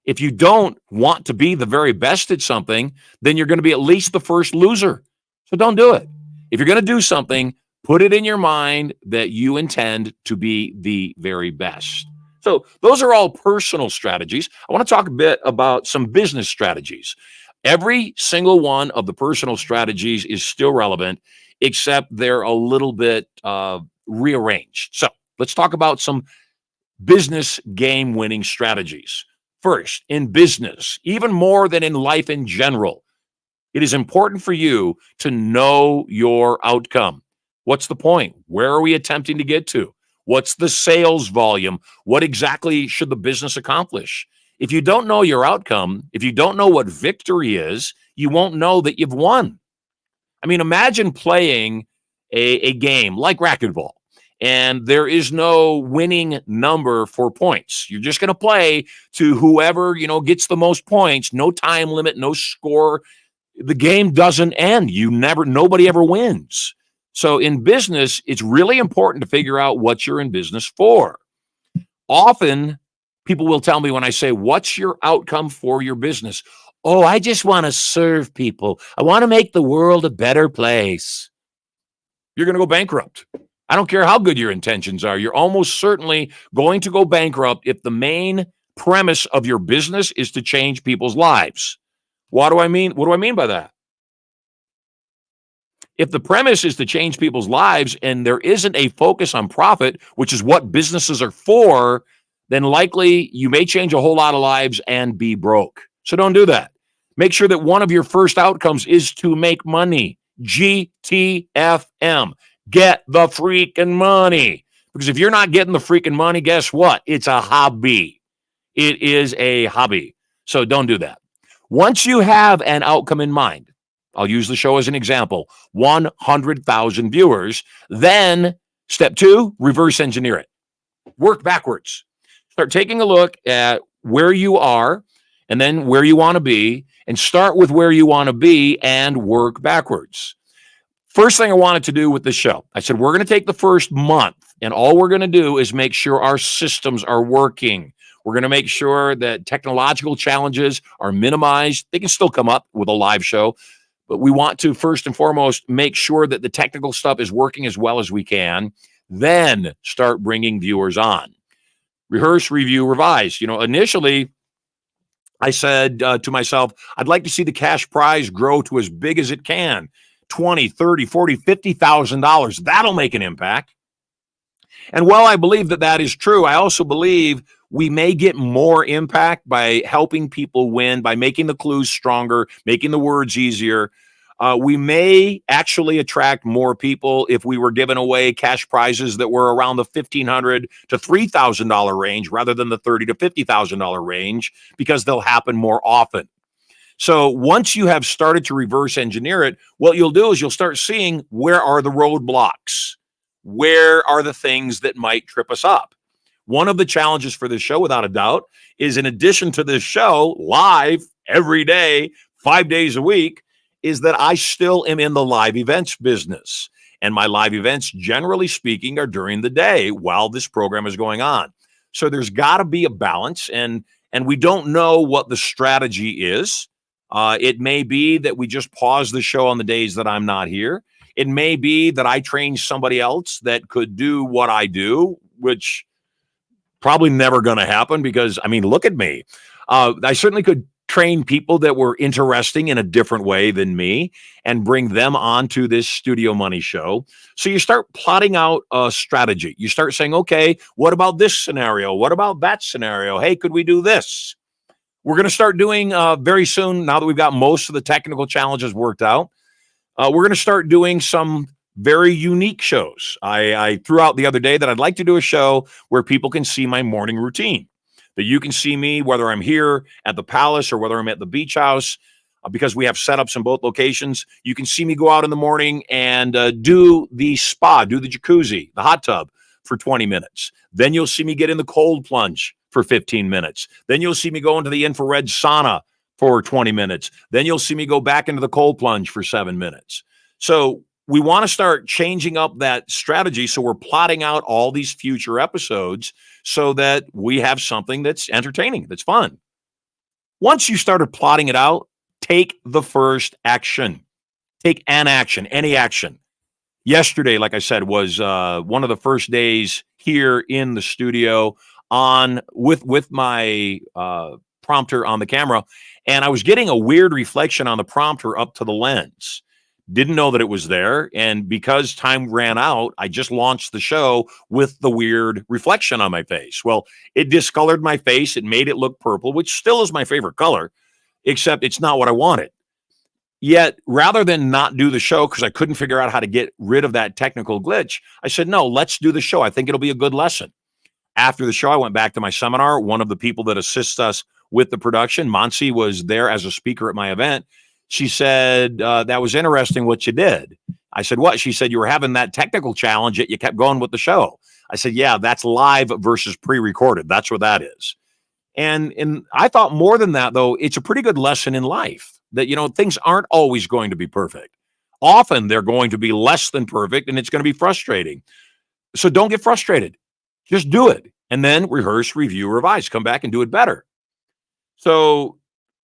If you don't want to be the very best at something, then you're going to be at least the first loser. So don't do it. If you're going to do something, put it in your mind that you intend to be the very best. So those are all personal strategies. I want to talk a bit about some business strategies. Every single one of the personal strategies is still relevant, except they're a little bit rearranged. So let's talk about some business game-winning strategies. First, in business, even more than in life in general, it is important for you to know your outcome. What's the point? Where are we attempting to get to? What's the sales volume? What exactly should the business accomplish? If you don't know your outcome, if you don't know what victory is, you won't know that you've won. I mean, imagine playing a game like racquetball, and there is no winning number for points. You're just going to play to whoever, gets the most points, no time limit, no score. The game doesn't end. Nobody ever wins. So in business, it's really important to figure out what you're in business for. Often, people will tell me when I say, what's your outcome for your business? Oh, I just want to serve people. I want to make the world a better place. You're going to go bankrupt. I don't care how good your intentions are. You're almost certainly going to go bankrupt if the main premise of your business is to change people's lives. What do I mean? What do I mean by that? If the premise is to change people's lives and there isn't a focus on profit, which is what businesses are for, then likely you may change a whole lot of lives and be broke. So don't do that. Make sure that one of your first outcomes is to make money. GTFM. Get the freaking money. Because if you're not getting the freaking money, guess what? It's a hobby. It is a hobby. So don't do that. Once you have an outcome in mind, I'll use the show as an example, 100,000 viewers. Then step 2, reverse engineer it. Work backwards. Start taking a look at where you are and then where you want to be, and start with where you want to be and work backwards. First thing I wanted to do with the show, I said, we're going to take the first month and all we're going to do is make sure our systems are working. We're going to make sure that technological challenges are minimized. They can still come up with a live show, but we want to first and foremost make sure that the technical stuff is working as well as we can, then start bringing viewers on. Rehearse, review, revise. Initially, I said to myself, I'd like to see the cash prize grow to as big as it can. $20,000, $30,000, $40,000, $50,000. That'll make an impact. And while I believe that is true, I also believe we may get more impact by helping people win, by making the clues stronger, making the words easier. We may actually attract more people if we were giving away cash prizes that were around the $1,500 to $3,000 range rather than the $30,000 to $50,000 range, because they'll happen more often. So once you have started to reverse engineer it, what you'll do is you'll start seeing, where are the roadblocks? Where are the things that might trip us up? One of the challenges for this show, without a doubt, is in addition to this show live every day, 5 days a week, is that I still am in the live events business. And my live events, generally speaking, are during the day while this program is going on. So there's got to be a balance, and we don't know what the strategy is. It may be that we just pause the show on the days that I'm not here. It may be that I train somebody else that could do what I do, which probably never going to happen because, I mean, look at me. I certainly could train people that were interesting in a different way than me and bring them onto this Studio Money show. So you start plotting out a strategy. You start saying, okay, what about this scenario? What about that scenario? Hey, could we do this? We're going to start doing very soon, now that we've got most of the technical challenges worked out, we're going to start doing some very unique shows. I threw out the other day that I'd like to do a show where people can see my morning routine, that you can see me whether I'm here at the Palace or whether I'm at the beach house, because we have setups in both locations. You can see me go out in the morning and do the spa, do the jacuzzi, the hot tub for 20 minutes. Then you'll see me get in the cold plunge for 15 minutes. Then you'll see me go into the infrared sauna for 20 minutes. Then you'll see me go back into the cold plunge for 7 minutes. So we want to start changing up that strategy. So we're plotting out all these future episodes so that we have something that's entertaining, that's fun. Once you started plotting it out, take the first action. Take an action, any action. Yesterday, like I said, was one of the first days here in the studio on with my prompter on the camera, and I was getting a weird reflection on the prompter up to the lens. Didn't know that it was there, and because time ran out, I just launched the show with the weird reflection on my face. Well, it discolored my face. It made it look purple, which still is my favorite color, except it's not what I wanted. Yet, rather than not do the show because I couldn't figure out how to get rid of that technical glitch, I said, no, let's do the show. I think it'll be a good lesson. After the show, I went back to my seminar. One of the people that assists us with the production, Monsi, was there as a speaker at my event. She said, that was interesting what you did. I said, what? She said, you were having that technical challenge, yet you kept going with the show. I said, yeah, that's live versus pre-recorded. That's what that is. And I thought more than that, though, it's a pretty good lesson in life that, you know, things aren't always going to be perfect. Often they're going to be less than perfect, and it's going to be frustrating. So don't get frustrated. Just do it. And then rehearse, review, revise, come back and do it better. So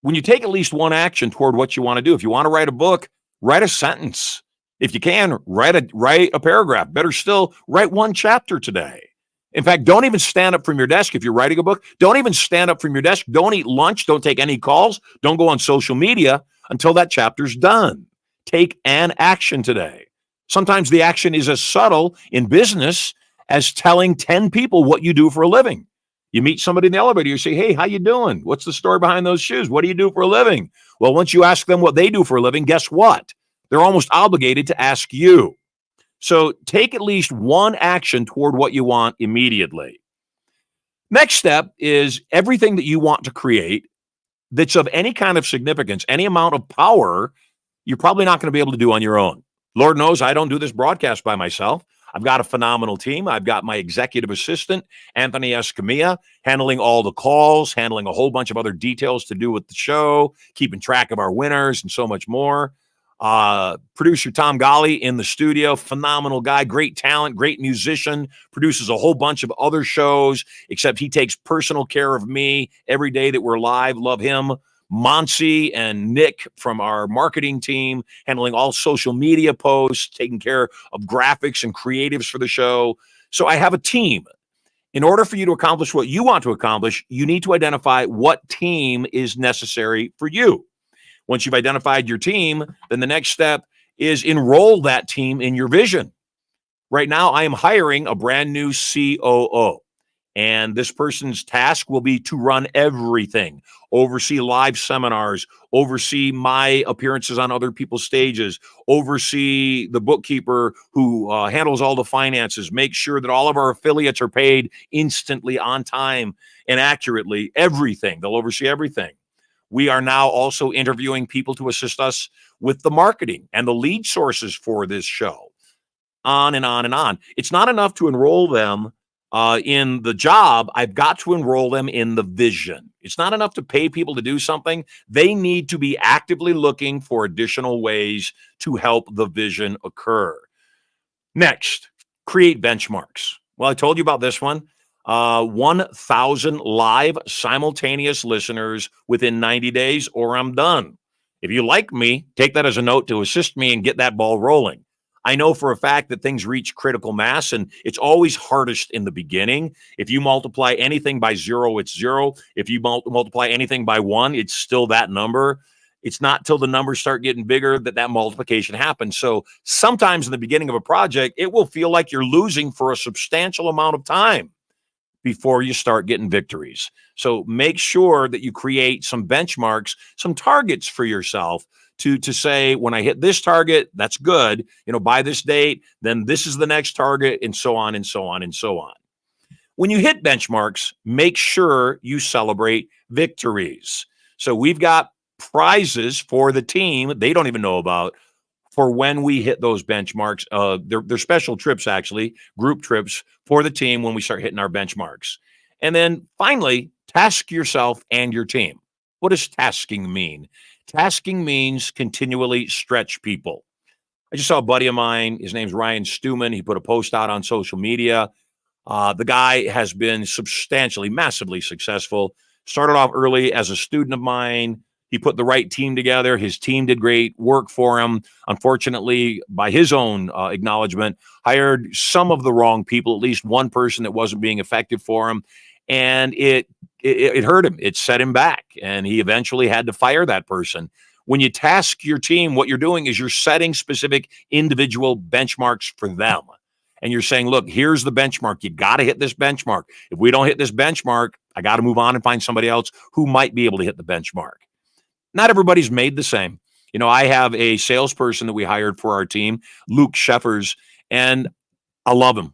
when you take at least one action toward what you want to do, if you want to write a book, write a sentence. If you can, write a paragraph. Better still, write one chapter today. In fact, don't even stand up from your desk. If you're writing a book, don't even stand up from your desk. Don't eat lunch. Don't take any calls. Don't go on social media until that chapter's done. Take an action today. Sometimes the action is as subtle in business as telling 10 people what you do for a living. You meet somebody in the elevator, you say, hey, how you doing? What's the story behind those shoes? What do you do for a living? Well, once you ask them what they do for a living, guess what? They're almost obligated to ask you. So take at least one action toward what you want immediately. Next step is everything that you want to create that's of any kind of significance, any amount of power, you're probably not going to be able to do on your own. Lord knows I don't do this broadcast by myself. I've got a phenomenal team. I've got my executive assistant, Anthony Escamilla, handling all the calls, handling a whole bunch of other details to do with the show, keeping track of our winners and so much more. Producer Tom Golly in the studio, phenomenal guy, great talent, great musician, produces a whole bunch of other shows, except he takes personal care of me every day that we're live. Love him. Monsi and Nick from our marketing team, handling all social media posts, taking care of graphics and creatives for the show. So I have a team. In order for you to accomplish what you want to accomplish, you need to identify what team is necessary for you. Once you've identified your team, then the next step is enroll that team in your vision. Right now, I am hiring a brand new COO. And this person's task will be to run everything, oversee live seminars, oversee my appearances on other people's stages, oversee the bookkeeper who handles all the finances, make sure that all of our affiliates are paid instantly, on time, and accurately, everything. They'll oversee everything. We are now also interviewing people to assist us with the marketing and the lead sources for this show, on and on and on. It's not enough to enroll them in the job. I've got to enroll them in the vision. It's not enough to pay people to do something. They need to be actively looking for additional ways to help the vision occur. Next, create benchmarks. Well, I told you about this one. 1,000 live simultaneous listeners within 90 days, or I'm done. If you like me, take that as a note to assist me and get that ball rolling. I know for a fact that things reach critical mass, and it's always hardest in the beginning. If you multiply anything by 0, it's 0. If you multiply anything by 1, it's still that number. It's not till the numbers start getting bigger that multiplication happens. So sometimes in the beginning of a project, it will feel like you're losing for a substantial amount of time before you start getting victories. So make sure that you create some benchmarks, some targets for yourself to say, when I hit this target, that's good. By this date, then this is the next target, and so on and so on and so on. When you hit benchmarks, make sure you celebrate victories. So we've got prizes for the team they don't even know about for when we hit those benchmarks. They're special trips, actually, group trips for the team when we start hitting our benchmarks. And then finally, task yourself and your team. What does tasking mean? Tasking means continually stretch people. I just saw a buddy of mine. His name's Ryan Stuman. He put a post out on social media. The guy has been substantially, massively successful. Started off early as a student of mine. He put the right team together. His team did great work for him. Unfortunately, by his own acknowledgement, hired some of the wrong people, at least one person that wasn't being effective for him. And it hurt him. It set him back. And he eventually had to fire that person. When you task your team, what you're doing is you're setting specific individual benchmarks for them. And you're saying, look, here's the benchmark. You got to hit this benchmark. If we don't hit this benchmark, I got to move on and find somebody else who might be able to hit the benchmark. Not everybody's made the same. I have a salesperson that we hired for our team, Luke Sheffers, and I love him.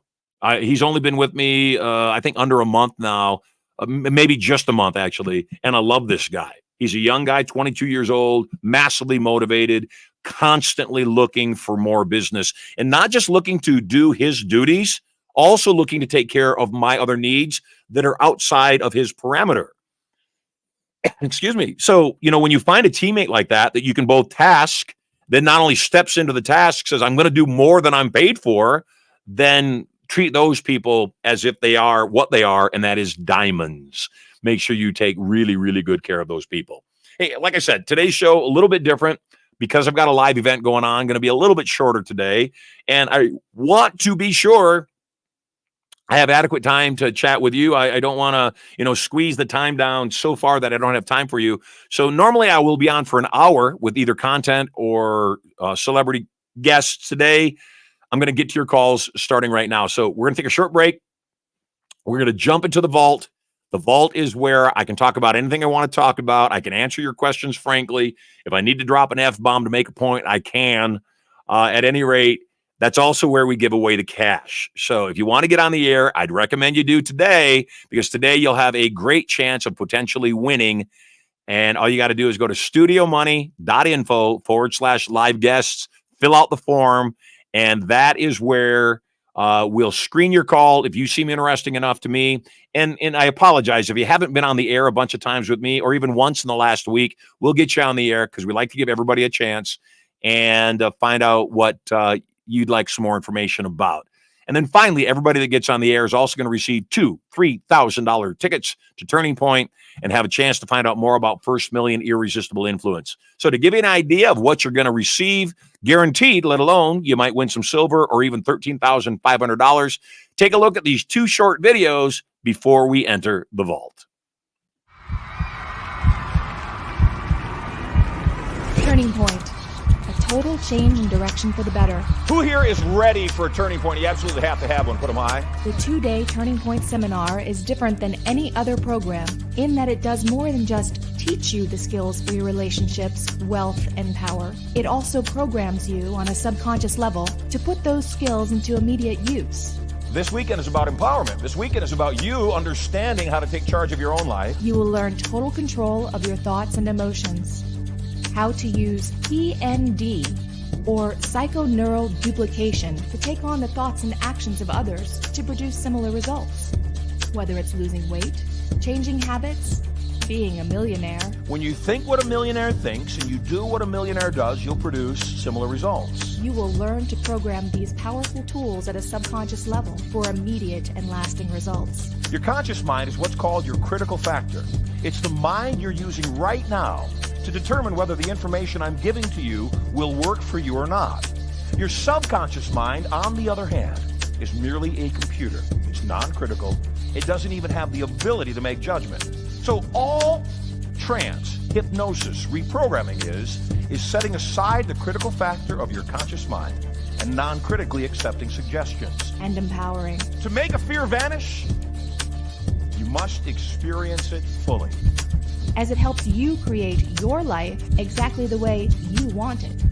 He's only been with me, I think, under a month now, maybe just a month, actually. And I love this guy. He's a young guy, 22 years old, massively motivated, constantly looking for more business, and not just looking to do his duties, also looking to take care of my other needs that are outside of his parameter. Excuse me. So, when you find a teammate like that you can both task, then not only steps into the task, says, I'm going to do more than I'm paid for, then treat those people as if they are what they are, and that is diamonds. Make sure you take really, really good care of those people. Hey, like I said, today's show, a little bit different because I've got a live event going on, going to be a little bit shorter today. And I want to be sure I have adequate time to chat with you. I don't want to, squeeze the time down so far that I don't have time for you. So normally I will be on for an hour with either content or celebrity guests. Today, I'm going to get to your calls starting right now. So we're going to take a short break. We're going to jump into the vault. The vault is where I can talk about anything I want to talk about. I can answer your questions frankly. If I need to drop an F-bomb to make a point, I can. At any rate, that's also where we give away the cash. So if you want to get on the air, I'd recommend you do today, because today you'll have a great chance of potentially winning. And all you got to do is go to studiomoney.info/live guests, fill out the form, and that is where we'll screen your call if you seem interesting enough to me. And I apologize if you haven't been on the air a bunch of times with me, or even once in the last week. We'll get you on the air because we like to give everybody a chance and find out what you'd like some more information about. And then finally, everybody that gets on the air is also going to receive $2,000, $3,000 tickets to Turning Point and have a chance to find out more about First Million Irresistible Influence. So to give you an idea of what you're going to receive, guaranteed, let alone you might win some silver or even $13,500, take a look at these 2 short videos before we enter the vault. Turning Point, a total change in direction for the better. Who here is ready for a turning point? You absolutely have to have one. Put them high. The 2-day Turning Point seminar is different than any other program in that it does more than just teach you the skills for your relationships, wealth, and power. It also programs you on a subconscious level to put those skills into immediate use. This weekend is about empowerment. This weekend is about you understanding how to take charge of your own life. You will learn total control of your thoughts and emotions, how to use PND, or psychoneural duplication, to take on the thoughts and actions of others to produce similar results. Whether it's losing weight, changing habits, being a millionaire. When you think what a millionaire thinks and you do what a millionaire does, you'll produce similar results. You will learn to program these powerful tools at a subconscious level for immediate and lasting results. Your conscious mind is what's called your critical factor. It's the mind you're using right now to determine whether the information I'm giving to you will work for you or not. Your subconscious mind, on the other hand, is merely a computer. It's non-critical. It doesn't even have the ability to make judgment. So all trance, hypnosis, reprogramming is setting aside the critical factor of your conscious mind and non-critically accepting suggestions. And empowering. To make a fear vanish, you must experience it fully. As it helps you create your life exactly the way you want it.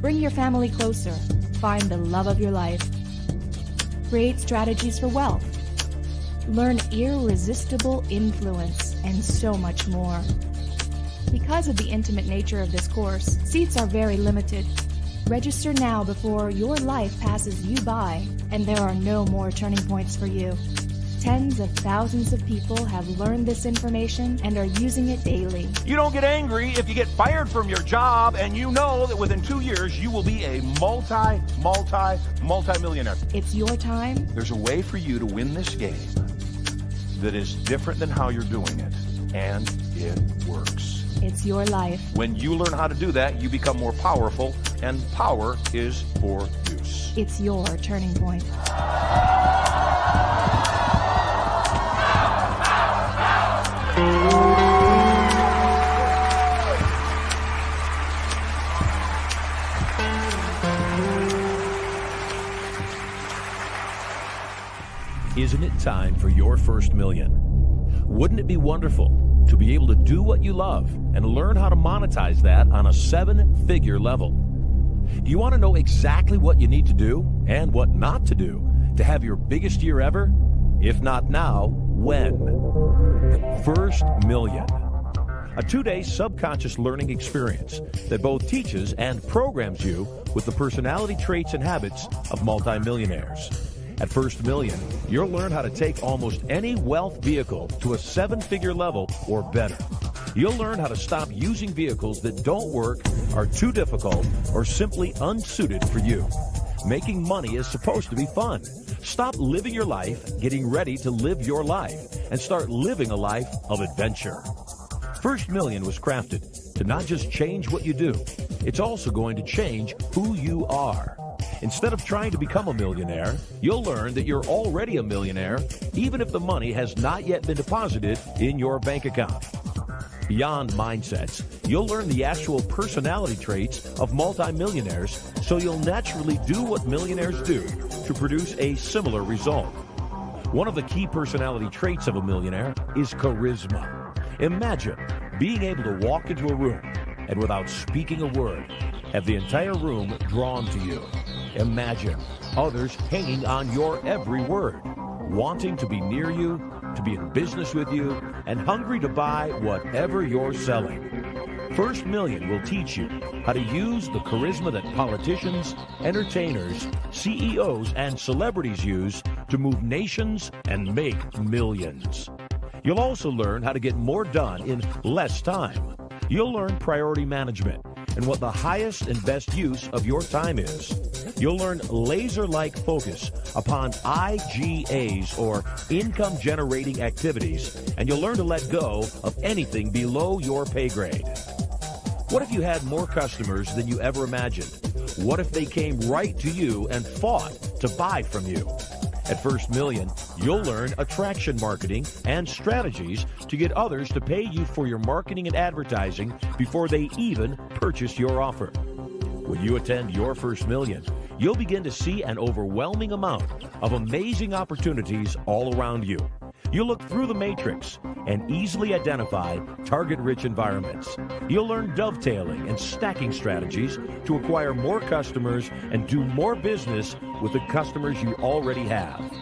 Bring your family closer. Find the love of your life. Create strategies for wealth. Learn irresistible influence, and so much more. Because of the intimate nature of this course, seats are very limited. Register now before your life passes you by and there are no more turning points for you. Tens of thousands of people have learned this information and are using it daily. You don't get angry if you get fired from your job and you know that within 2 years you will be a multi-millionaire. It's your time. There's a way for you to win this game that is different than how you're doing it, and it works. It's your life. When you learn how to do that, you become more powerful, and power is for use. It's your turning point. Isn't it time for your first million? Wouldn't it be wonderful to be able to do what you love and learn how to monetize that on a 7-figure level? Do you want to know exactly what you need to do and what not to do to have your biggest year ever? If not now, when? First Million. A 2-day subconscious learning experience that both teaches and programs you with the personality traits and habits of multimillionaires. At First Million, you'll learn how to take almost any wealth vehicle to a 7-figure level or better. You'll learn how to stop using vehicles that don't work, are too difficult, or simply unsuited for you. Making money is supposed to be fun. Stop living your life, getting ready to live your life, and start living a life of adventure. First Million was crafted to not just change what you do, it's also going to change who you are. Instead of trying to become a millionaire, you'll learn that you're already a millionaire, even if the money has not yet been deposited in your bank account. Beyond mindsets, you'll learn the actual personality traits of multimillionaires, so you'll naturally do what millionaires do to produce a similar result. One of the key personality traits of a millionaire is charisma. Imagine being able to walk into a room and without speaking a word, have the entire room drawn to you. Imagine others hanging on your every word, wanting to be near you, to be in business with you, and hungry to buy whatever you're selling. First Million will teach you how to use the charisma that politicians, entertainers, CEOs, and celebrities use to move nations and make millions. You'll also learn how to get more done in less time. You'll learn priority management and what the highest and best use of your time is. You'll learn laser-like focus upon IGAs, or income-generating activities, and you'll learn to let go of anything below your pay grade. What if you had more customers than you ever imagined? What if they came right to you and fought to buy from you? At First Million, you'll learn attraction marketing and strategies to get others to pay you for your marketing and advertising before they even purchase your offer. When you attend Your First Million, you'll begin to see an overwhelming amount of amazing opportunities all around you. You'll look through the matrix and easily identify target-rich environments. You'll learn dovetailing and stacking strategies to acquire more customers and do more business with the customers you already have.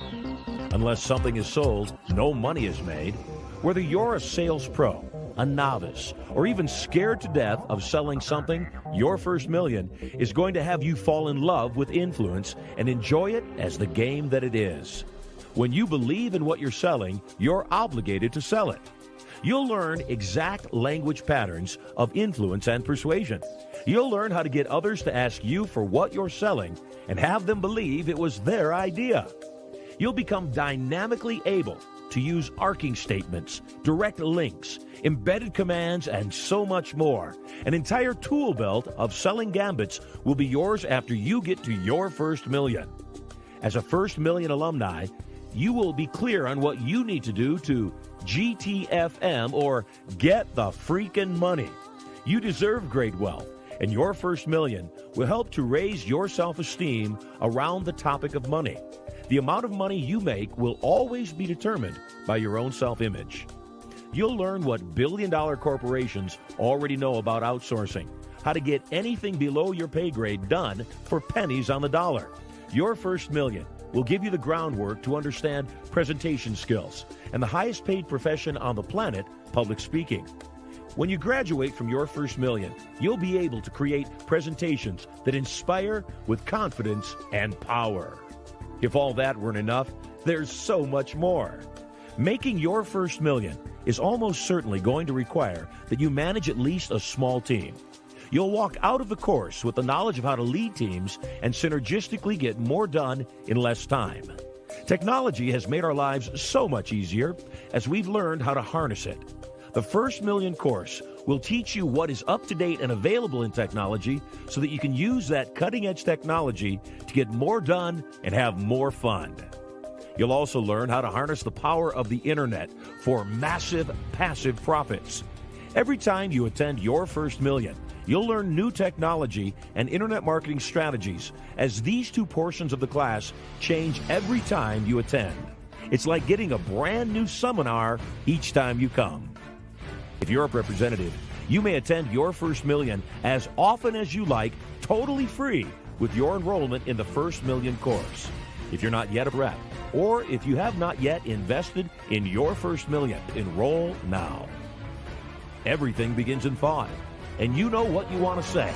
Unless something is sold, no money is made. Whether you're a sales pro, a novice, or even scared to death of selling something, Your First Million is going to have you fall in love with influence and enjoy it as the game that it is. When you believe in what you're selling, you're obligated to sell it. You'll learn exact language patterns of influence and persuasion. You'll learn how to get others to ask you for what you're selling and have them believe it was their idea. You'll become dynamically able to use arcing statements, direct links, embedded commands, and so much more. An entire tool belt of selling gambits will be yours after you get to Your First Million. As a First Million alumni, you will be clear on what you need to do to GTFM or get the freaking money. You deserve great wealth, and Your First Million will help to raise your self-esteem around the topic of money. The amount of money you make will always be determined by your own self-image. You'll learn what billion-dollar corporations already know about outsourcing, how to get anything below your pay grade done for pennies on the dollar. Your First Million will give you the groundwork to understand presentation skills and the highest paid profession on the planet, public speaking. When you graduate from Your First Million, you'll be able to create presentations that inspire with confidence and power. If all that weren't enough, there's so much more. Making Your First Million is almost certainly going to require that you manage at least a small team. You'll walk out of the course with the knowledge of how to lead teams and synergistically get more done in less time. Technology has made our lives so much easier as we've learned how to harness it. The First Million course will teach you what is up to date and available in technology so that you can use that cutting-edge technology to get more done and have more fun. You'll also learn how to harness the power of the internet for massive passive profits. Every time you attend Your First Million, you'll learn new technology and internet marketing strategies as these two portions of the class change every time you attend. It's like getting a brand new seminar each time you come. If you're a representative, you may attend Your First Million as often as you like, totally free, with your enrollment in the First Million course. If you're not yet a rep, or if you have not yet invested in Your First Million, enroll now. Everything begins in 5, and you know what you want to say.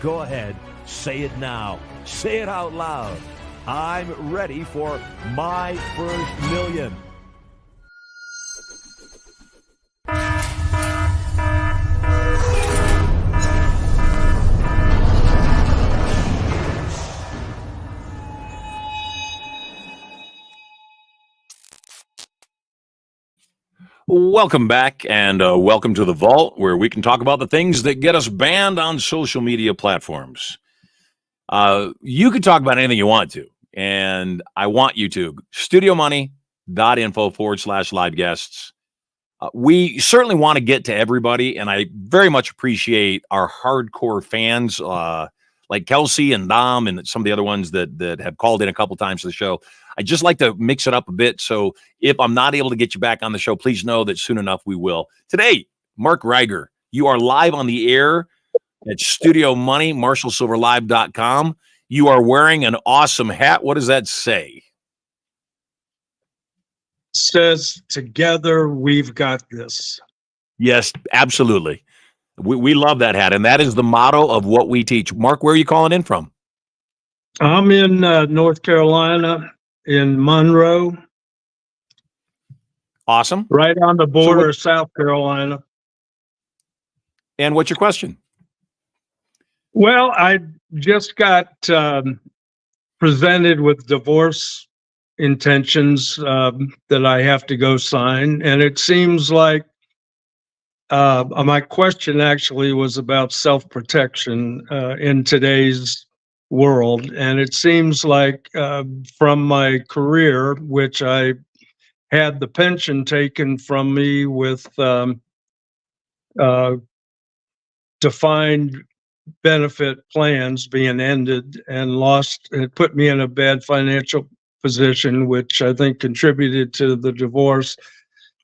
Go ahead, say it now. Say it out loud. I'm ready for my first million. Welcome back, and welcome to the Vault, where we can talk about the things that get us banned on social media platforms. You can talk about anything you want to, and I want you to. StudioMoney.info/live guests. We certainly want to get to everybody, and I very much appreciate our hardcore fans like Kelsey and Dom and some of the other ones that have called in a couple times to the show. I just like to mix it up a bit. So if I'm not able to get you back on the show, please know that soon enough we will. Today, Mark Reiger, you are live on the air at Studio Money, MarshallSylverLive.com. You are wearing an awesome hat. What does that say? It says, "Together we've got this." Yes, absolutely. We love that hat. And that is the motto of what we teach. Mark, where are you calling in from? I'm in North Carolina, in Monroe. Awesome. Right on the border of South Carolina. And what's your question? Well, I just got presented with divorce intentions that I have to go sign. And it seems like my question actually was about self-protection in today's world. And it seems like from my career, which I had the pension taken from me with defined benefit plans being ended and lost, it put me in a bad financial position, which I think contributed to the divorce.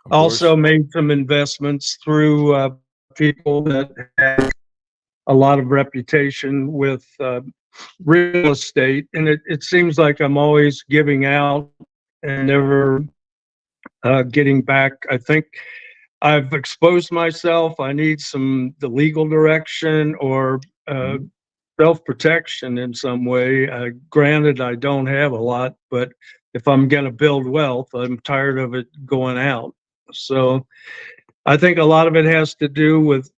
Of Also course. made some investments through people that had a lot of reputation with real estate. And it seems like I'm always giving out and never getting back. I think I've exposed myself. I need the legal direction or self-protection in some way. Granted, I don't have a lot, but if I'm going to build wealth, I'm tired of it going out. So I think a lot of it has to do with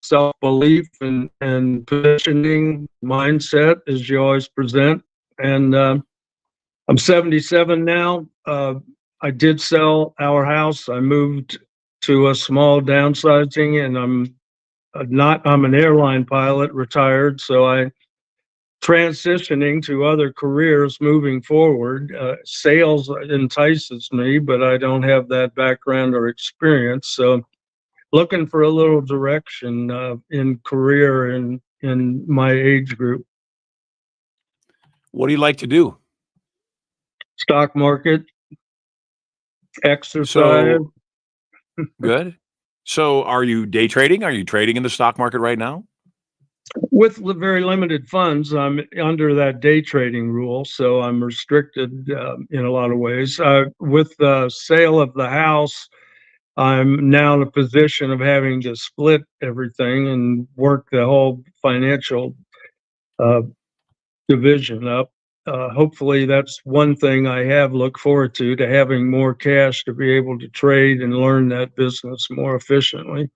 self-belief and positioning mindset, as you always present. And I'm 77 now. I did sell our house. I moved to a small downsizing, and I'm an airline pilot, retired, so I transitioning to other careers moving forward. Sales entices me, but I don't have that background or experience. So looking for a little direction in career and in my age group. What do you like to do? Stock market, exercise. So good. So are you day trading? Are you trading in the stock market right now? With very limited funds, I'm under that day trading rule, so I'm restricted in a lot of ways. With the sale of the house, I'm now in a position of having to split everything and work the whole financial uh, division up. Hopefully, that's one thing I have looked forward to having more cash to be able to trade and learn that business more efficiently.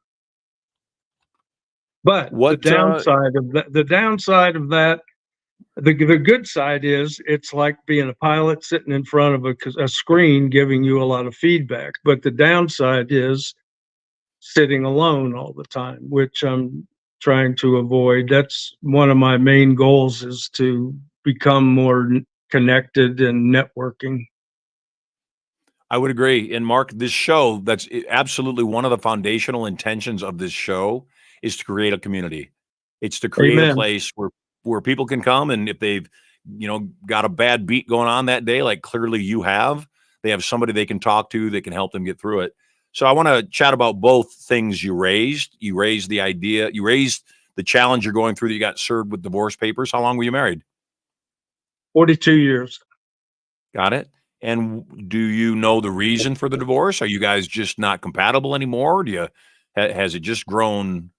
But the downside of that, the good side is it's like being a pilot sitting in front of a screen giving you a lot of feedback. But the downside is sitting alone all the time, which I'm trying to avoid. That's one of my main goals, is to become more connected and networking. I would agree. And Mark, this show, that's absolutely one of the foundational intentions of this show, is to create a community. It's to create Amen. a place where people can come, and if they've, got a bad beat going on that day, like clearly you have, they have somebody they can talk to that can help them get through it. So I want to chat about both things you raised. You raised the idea, you raised the challenge you're going through, that you got served with divorce papers. How long were you married? 42 years. Got it. And do you know the reason for the divorce? Are you guys just not compatible anymore? Has it just grown?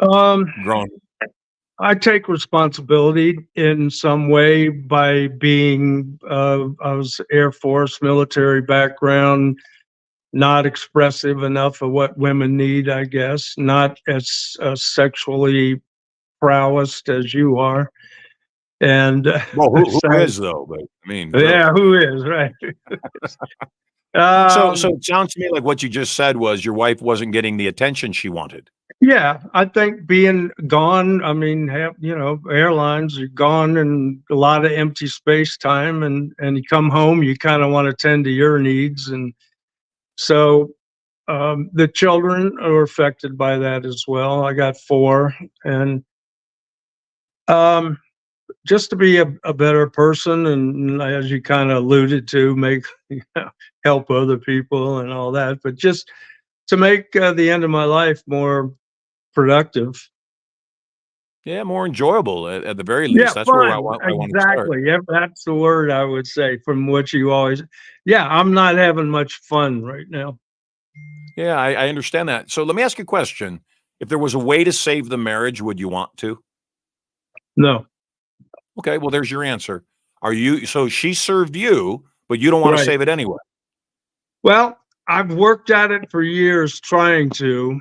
Grown? I take responsibility in some way by being, I was Air Force, military background, not expressive enough of what women need, I guess, not as sexually prowessed as you are. And Well, who is though? But I mean, yeah, really. who is, right? So it sounds to me like what you just said was your wife wasn't getting the attention she wanted. Yeah, I think being gone, I mean, airlines are gone and a lot of empty space time, and you come home, you kind of want to tend to your needs. And so the children are affected by that as well. I got 4, and just to be a better person, and as you kind of alluded to, help other people and all that, but just to make the end of my life more productive. Yeah, more enjoyable at the very least. Yeah, That's where fun. I want to start. Exactly. Yeah, that's the word I would say, from what you always. Yeah, I'm not having much fun right now. Yeah, I understand that. So let me ask you a question. If there was a way to save the marriage, would you want to? No. Okay, well, there's your answer. So she served you, but you don't want to Right. save it anyway. Well, I've worked at it for years trying to,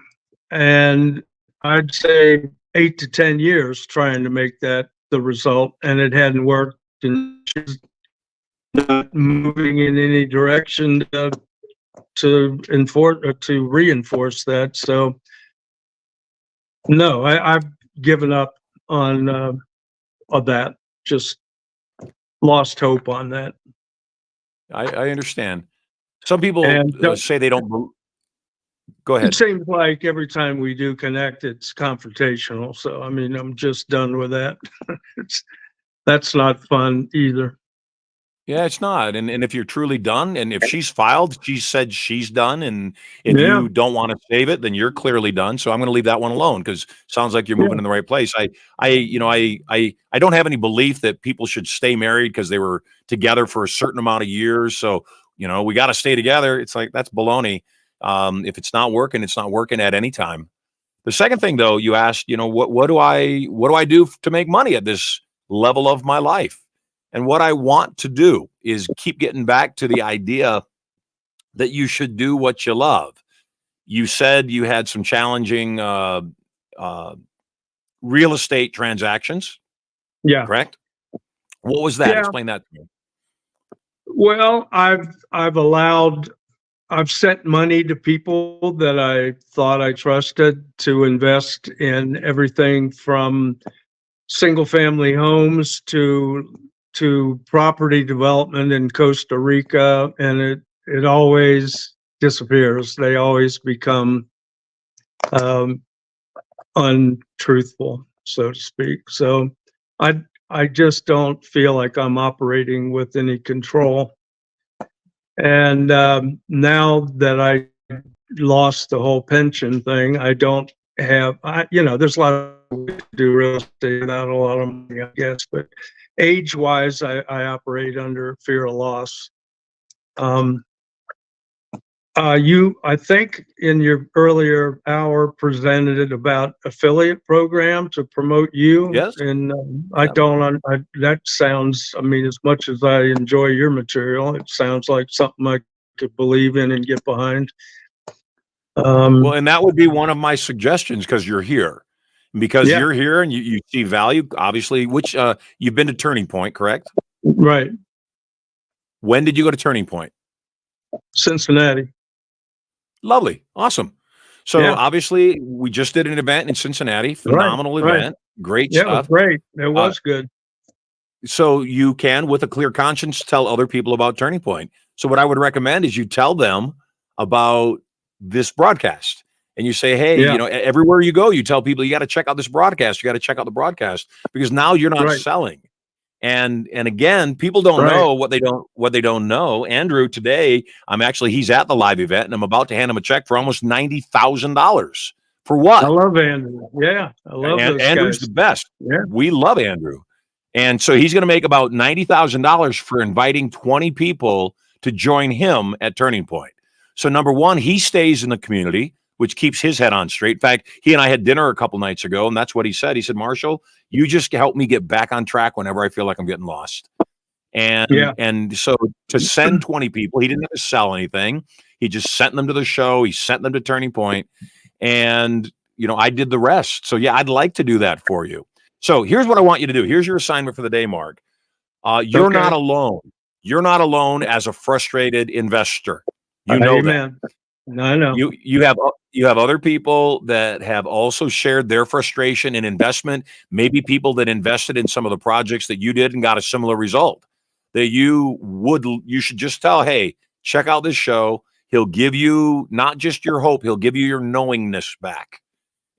and I'd say 8 to 10 years trying to make that the result, and it hadn't worked. And she's not moving in any direction to enforce or to reinforce that. So no, I've given up on that. just lost hope on that. I understand. Some people And say they don't. Go it ahead. seems like every time we do connect, it's confrontational. So, I mean, I'm just done with that. That's not fun either. Yeah, it's not. And if you're truly done, and if she's filed, she said she's done, and if Yeah. you don't want to save it, then you're clearly done. So I'm going to leave that one alone because sounds like you're moving in the right place. I don't have any belief that people should stay married because they were together for a certain amount of years. So, we got to stay together. It's like, that's baloney. If it's not working, it's not working at any time. The second thing, though, you asked, what do I do to make money at this level of my life? And what I want to do is keep getting back to the idea that you should do what you love. You said you had some challenging real estate transactions. Yeah. Correct? What was that? Yeah. Explain that to me. Well, I've sent money to people that I thought I trusted to invest in everything from single family homes to property development in Costa Rica, and it always disappears. They always become untruthful, so to speak. So I just don't feel like I'm operating with any control. And now that I lost the whole pension thing, I don't have, there's a lot of ways to do real estate without a lot of money, I guess. But age-wise, I operate under fear of loss. I think in your earlier hour presented about affiliate program to promote you. Yes. And that sounds, I mean, as much as I enjoy your material, it sounds like something I could believe in and get behind. Well, and that would be one of my suggestions because you're here. Because you're here and you see value, obviously, which you've been to Turning Point, correct? Right. When did you go to Turning Point? Cincinnati. Lovely. Awesome. So obviously we just did an event in Cincinnati, phenomenal event, great stuff. Yeah, it was great. It was good. So you can, with a clear conscience, tell other people about Turning Point. So what I would recommend is you tell them about this broadcast. And you say, hey, everywhere you go, you tell people, you got to check out this broadcast. You got to check out the broadcast because now you're not selling. And again, people don't know what they don't know. Andrew, today, he's at the live event and I'm about to hand him a check for almost $90,000 for what? I love Andrew. Yeah. I love those Andrew's guys. the best. Yeah. We love Andrew. And so he's going to make about $90,000 for inviting 20 people to join him at Turning Point. So number one, he stays in the community, which keeps his head on straight. In fact, he and I had dinner a couple nights ago, and that's what he said. He said, Marshall, you just help me get back on track whenever I feel like I'm getting lost. And so to send 20 people, he didn't have to sell anything. He just sent them to the show. He sent them to Turning Point. And, I did the rest. So, I'd like to do that for you. So here's what I want you to do. Here's your assignment for the day, Mark. You're not alone. You're not alone as a frustrated investor. You know that. I know. You have other people that have also shared their frustration in investment. Maybe people that invested in some of the projects that you did and got a similar result. That you should just tell, hey, check out this show. He'll give you not just your hope, he'll give you your knowingness back.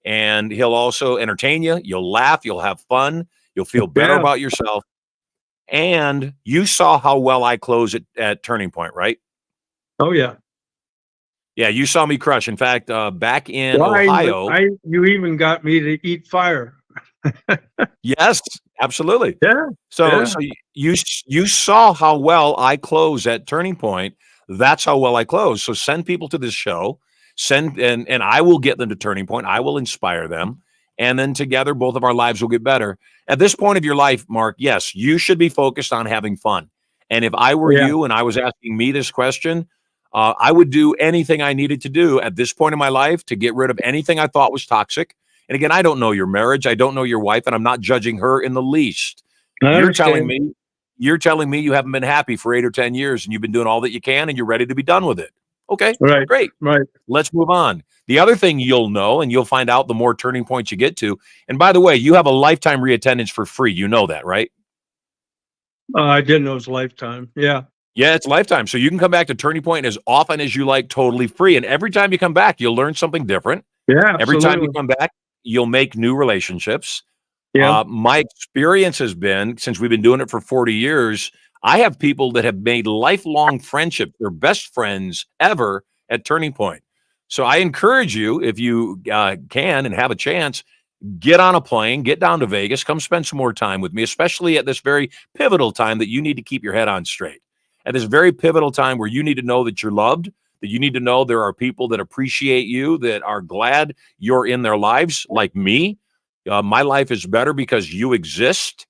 And he'll also entertain you. You'll laugh, you'll have fun, you'll feel better about yourself. And you saw how well I closed at Turning Point, right? Oh, yeah. Yeah, you saw me crush. In fact, back in Ohio, you even got me to eat fire. Yes, absolutely. Yeah. So you saw how well I close at Turning Point. That's how well I close. So send people to this show. And I will get them to Turning Point. I will inspire them, and then together, both of our lives will get better. At this point of your life, Mark, yes, you should be focused on having fun. And if I were you and I was asking me this question, I would do anything I needed to do at this point in my life to get rid of anything I thought was toxic. And again, I don't know your marriage. I don't know your wife, and I'm not judging her in the least. You're telling me you haven't been happy for 8 or 10 years and you've been doing all that you can and you're ready to be done with it. Okay, great. Right. Let's move on. The other thing you'll know, and you'll find out the more Turning Points you get to. And by the way, you have a lifetime reattendance for free. You know that, right? I didn't know it was lifetime. Yeah. Yeah, it's lifetime. So you can come back to Turning Point as often as you like, totally free. And every time you come back, you'll learn something different. Yeah, Every time you absolutely. come back, you'll make new relationships. Yeah. My experience has been, since we've been doing it for 40 years, I have people that have made lifelong friendships, their best friends ever at Turning Point. So I encourage you, if you can and have a chance, get on a plane, get down to Vegas, come spend some more time with me, especially at this very pivotal time that you need to keep your head on straight. At this very pivotal time where you need to know that you're loved, that you need to know there are people that appreciate you, that are glad you're in their lives, like me. My life is better because you exist,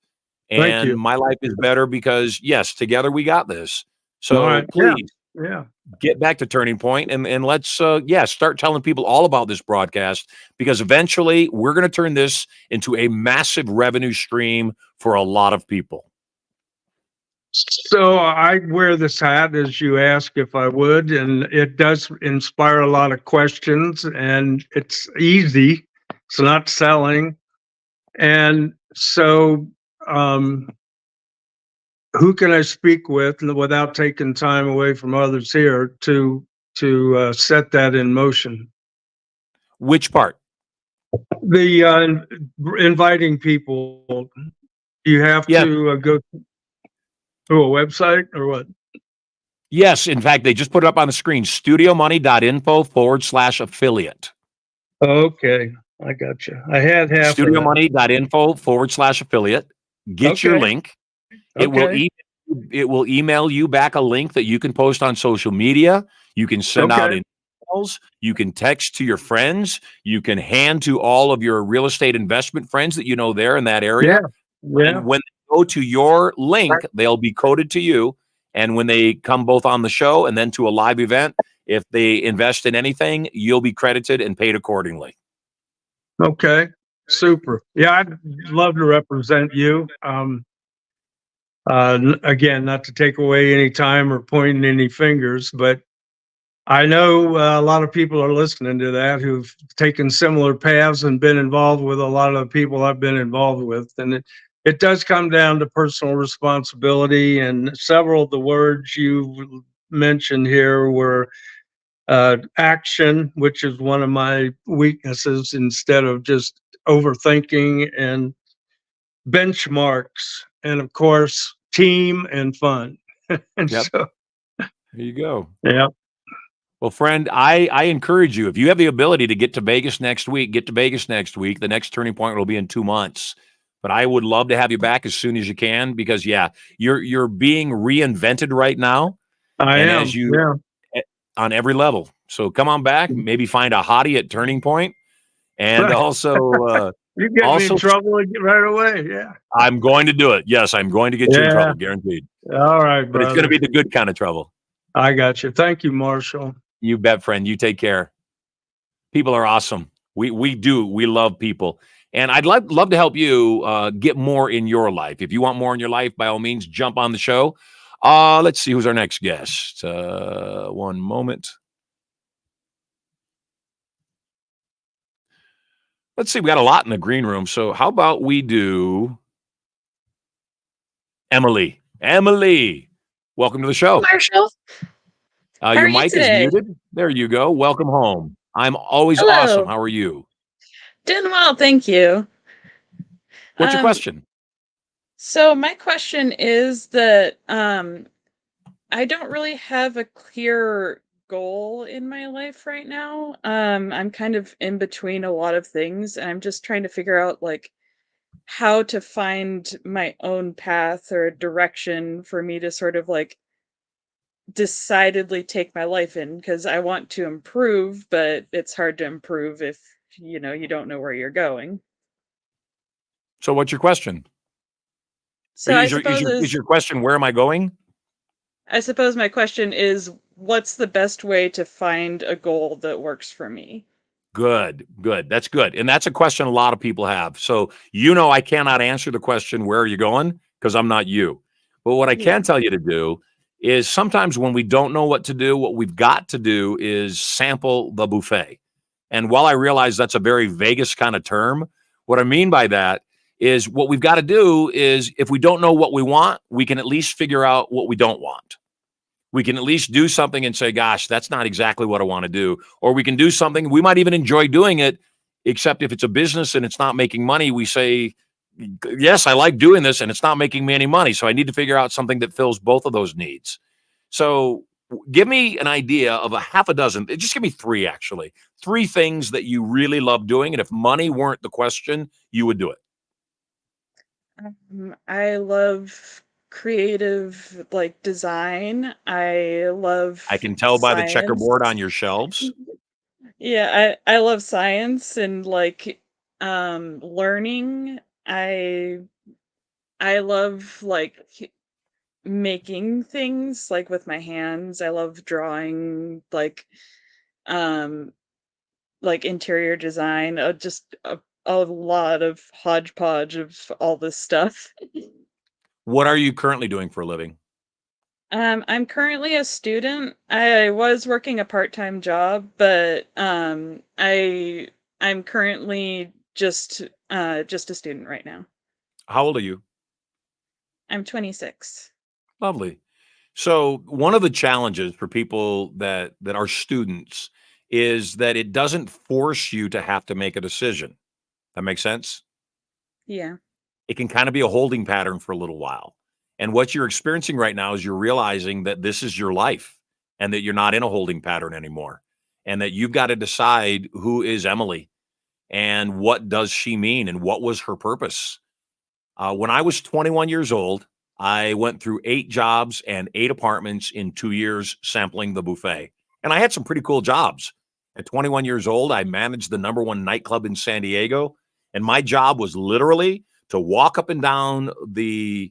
Thank and you. my life is better because, yes, together we got this. All So right. please Yeah. get back to Turning Point and let's start telling people all about this broadcast, because eventually we're going to turn this into a massive revenue stream for a lot of people. So I wear this hat as you ask if I would, and it does inspire a lot of questions, and it's easy. It's not selling. And so, who can I speak with without taking time away from others here to set that in motion? Which part? The inviting people. You have Yeah. to go through a website or what? Yes. In fact, they just put it up on the screen, studiomoney.info/affiliate. Okay, I got you. I had half of that. Studiomoney.info/affiliate. Get your Okay. link. It will email you back a link that you can post on social media. You can send out emails. You can text to your friends. You can hand to all of your real estate investment friends that you know there in that area. Yeah. And when they go to your link, they'll be coded to you. And when they come both on the show and then to a live event, if they invest in anything, you'll be credited and paid accordingly. Okay. Super. Yeah, I'd love to represent you. Again, not to take away any time or pointing any fingers, but I know a lot of people are listening to that who've taken similar paths and been involved with a lot of the people I've been involved with. And it does come down to personal responsibility. And several of the words you mentioned here were action, which is one of my weaknesses, instead of just overthinking, and benchmarks, and of course, team and fun. And Yep. so, There you go. yeah. Well, friend, I encourage you, if you have the ability to get to Vegas next week, get to Vegas next week. The next Turning Point will be in 2 months. But I would love to have you back as soon as you can, because, yeah, you're being reinvented right now. I and am. as you Yeah. on every level. So come on back, maybe find a hottie at Turning Point, and Right. also You get me in trouble right away. Yeah. I'm going to do it. Yes, I'm going to get you in trouble, guaranteed. All right, But it's going to brother. be the good kind of trouble. I got you. Thank you, Marshall. You bet, friend. You take care. People are awesome. We love people. And I'd love to help you get more in your life. If you want more in your life, by all means, jump on the show. Let's see who's our next guest. One moment. Let's see. We got a lot in the green room. So how about we do Emily? Emily, welcome to the show. Marshall. How Your are you mic is today? muted. There you go. Welcome home. I'm always Hello. awesome. How are you? Doing well, thank you. What's your question? So my question is that I don't really have a clear goal in my life right now. I'm kind of in between a lot of things, and I'm just trying to figure out like how to find my own path or direction for me to sort of like decidedly take my life in, because I want to improve, but it's hard to improve if you don't know where you're going. So what's your question? So Is your question, where am I going? I suppose my question is, what's the best way to find a goal that works for me? Good. That's good. And that's a question a lot of people have. So, I cannot answer the question, where are you going? Because I'm not you. But what I can tell you to do is, sometimes when we don't know what to do, what we've got to do is sample the buffet. And while I realize that's a very Vegas kind of term, what I mean by that is what we've got to do is if we don't know what we want, we can at least figure out what we don't want. We can at least do something and say, gosh, that's not exactly what I want to do. Or we can do something, we might even enjoy doing it, except if it's a business and it's not making money, we say, yes, I like doing this and it's not making me any money. So I need to figure out something that fills both of those needs. So give me an idea of a half a dozen, just give me three actually, three things that you really love doing. And if money weren't the question, you would do it. I love creative like design. I love I can tell by the science. checkerboard on your shelves. Yeah, I love science and like learning. I love like making things like with my hands. I love drawing um like interior design, just a lot of hodgepodge of all this stuff. What are you currently doing for a living? I'm currently a student. I was working a part-time job, but I'm currently just a student right now. How old are you? I'm 26. Lovely. So one of the challenges for people that are students is that it doesn't force you to have to make a decision. That makes sense? Yeah. It can kind of be a holding pattern for a little while. And what you're experiencing right now is you're realizing that this is your life and that you're not in a holding pattern anymore. And that you've got to decide who is Emily and what does she mean and what was her purpose. When I was 21 years old, I went through 8 jobs and 8 apartments in 2 years sampling the buffet. And I had some pretty cool jobs. At 21 years old, I managed the number 1 nightclub in San Diego. And my job was literally to walk up and down the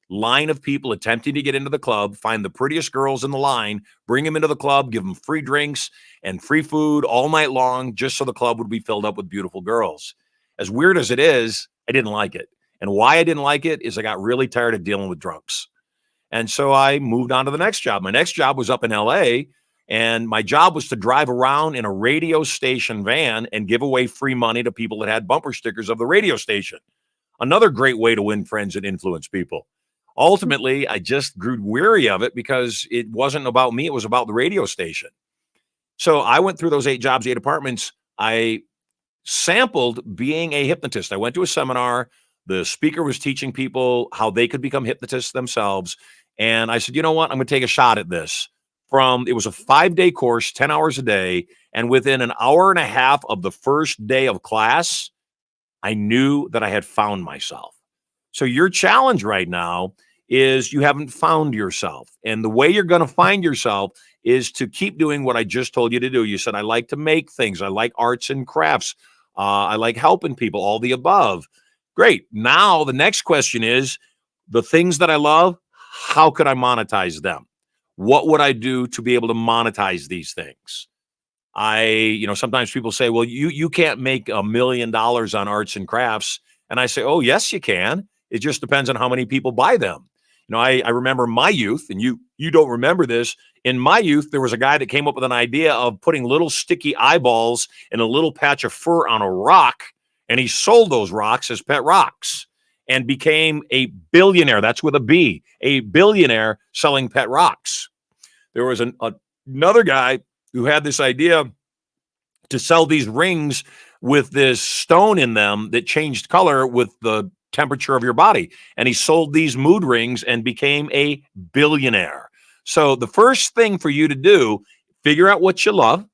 line of people attempting to get into the club, find the prettiest girls in the line, bring them into the club, give them free drinks and free food all night long, just so the club would be filled up with beautiful girls. As weird as it is, I didn't like it. And why I didn't like it is I got really tired of dealing with drunks. And so I moved on to the next job. My next job was up in LA, and my job was to drive around in a radio station van and give away free money to people that had bumper stickers of the radio station. Another great way to win friends and influence people. Ultimately, I just grew weary of it because it wasn't about me, it was about the radio station. So I went through those 8 jobs, 8 apartments. I sampled being a hypnotist. I went to a seminar. The speaker was teaching people how they could become hypnotists themselves. And I said, you know what? I'm going to take a shot at this. It was a 5-day course, 10 hours a day. And within an hour and a half of the first day of class, I knew that I had found myself. So your challenge right now is you haven't found yourself. And the way you're going to find yourself is to keep doing what I just told you to do. You said, I like to make things. I like arts and crafts. I like helping people, all the above. Great. Now, the next question is the things that I love, how could I monetize them? What would I do to be able to monetize these things? Sometimes people say, well, you can't make $1 million on arts and crafts. And I say, oh, yes, you can. It just depends on how many people buy them. I remember my youth, and you don't remember this. In my youth, there was a guy that came up with an idea of putting little sticky eyeballs in a little patch of fur on a rock, and he sold those rocks as pet rocks and became a billionaire. That's with a B, a billionaire selling pet rocks. There was another guy who had this idea to sell these rings with this stone in them that changed color with the temperature of your body. And he sold these mood rings and became a billionaire. So the first thing for you to do, figure out what you love,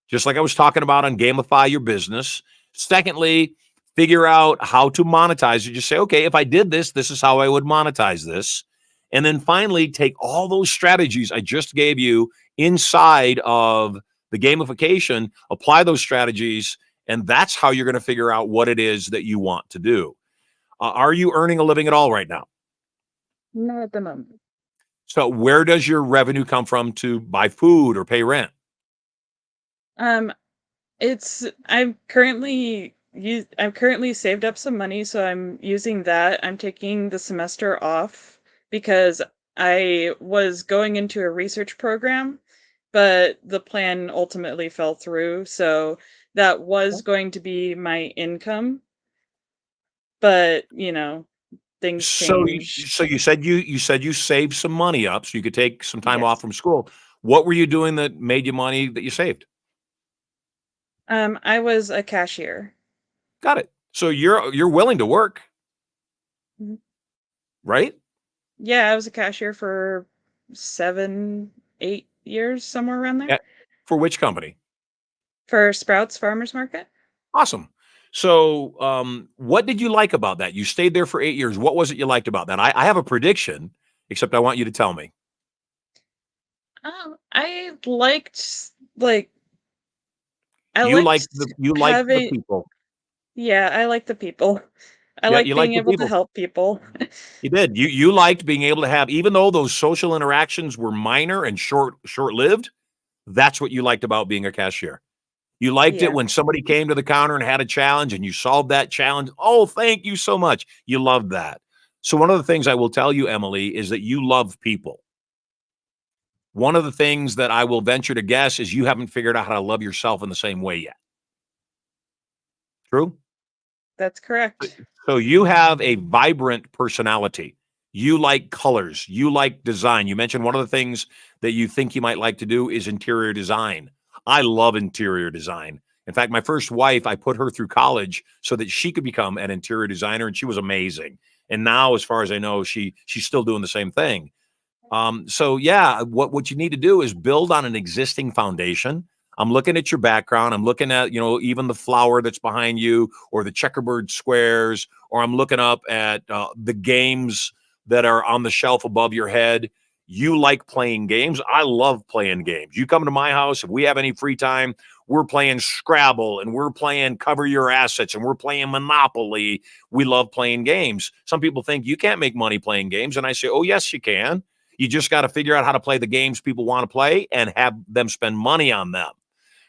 just like I was talking about on Gamify Your Business. Secondly, figure out how to monetize it. Just say, okay, if I did this, this is how I would monetize this. And then finally, take all those strategies I just gave you inside of the gamification, apply those strategies, and that's how you're going to figure out what it is that you want to do. Are you earning a living at all right now? Not at the moment. So where does your revenue come from to buy food or pay rent? Um, I've currently saved up some money, so I'm using that. I'm taking the semester off because I was going into a research program, but the plan ultimately fell through. So that was going to be my income. but things So, change. so you said you saved some money up so you could take some time off Yes. from school. What were you doing that made you money that you saved? I was a cashier. Got it. So you're willing to work, Mhm. right? Yeah, I was a cashier for 7, 8 years, somewhere around there, Yeah. For which company? for Sprouts Farmers Market. Awesome. So, what did you like about that? You stayed there for 8 years. What was it you liked about that? I have a prediction, except I want you to tell me. I liked, like I You liked like the having people. yeah, I like the people. I Yeah, like you like being the able to people. help people. You did. You liked being able to have, even though those social interactions were minor and short-lived, that's what you liked about being a cashier. You liked it Yeah, when somebody came to the counter and had a challenge and you solved that challenge. Oh, thank you so much. You loved that. So one of the things I will tell you, Emily, is that you love people. One of the things that I will venture to guess is you haven't figured out how to love yourself in the same way yet. True? that's correct. So you have a vibrant personality. You like colors. You like design. You mentioned one of the things that you think you might like to do is interior design. I love interior design. In fact, my first wife, I put her through college so that she could become an interior designer, and she was amazing. And now, as far as I know, she's still doing the same thing. So yeah, what you need to do is build on an existing foundation. I'm looking at your background. I'm looking at, even the flower that's behind you or the checkerboard squares, or I'm looking up at the games that are on the shelf above your head. You like playing games. I love playing games. You come to my house, if we have any free time, we're playing Scrabble and we're playing Cover Your Assets and we're playing Monopoly. We love playing games. Some people think you can't make money playing games. And I say, oh, yes, you can. You just got to figure out how to play the games people want to play and have them spend money on them.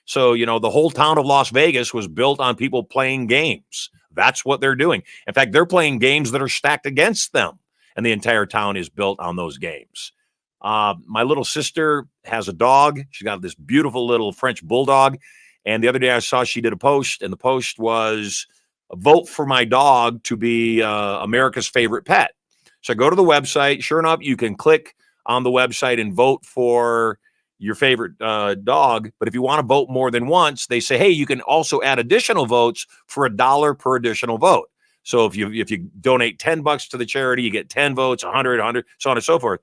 So, the whole town of Las Vegas was built on people playing games. That's what they're doing. In fact, they're playing games that are stacked against them, and the entire town is built on those games. My little sister has a dog. She's got this beautiful little French bulldog. And the other day I saw she did a post, and the post was, vote for my dog to be America's favorite pet. So go to the website. Sure enough, you can click on the website and vote for your favorite dog. But if you want to vote more than once, they say, hey, you can also add additional votes for $1 per additional vote. So if you donate $10 to the charity, you get 10 votes, 100, so on and so forth.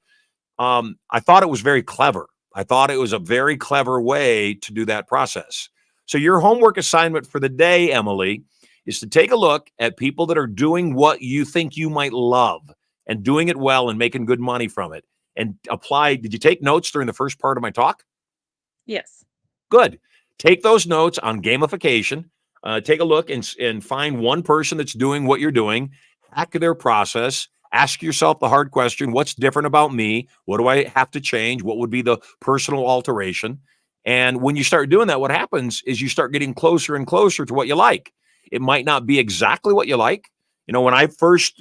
I thought it was very clever. I thought it was a very clever way to do that process. So your homework assignment for the day, Emily, is to take a look at people that are doing what you think you might love and doing it well and making good money from it, and apply. Did you take notes during the first part of my talk? Yes. Good. Take those notes on gamification. Take a look and find one person that's doing what you're doing, hack their process. Ask yourself the hard question, what's different about me? What do I have to change? What would be the personal alteration? And when you start doing that, what happens is you start getting closer and closer to what you like. It might not be exactly what you like. When I first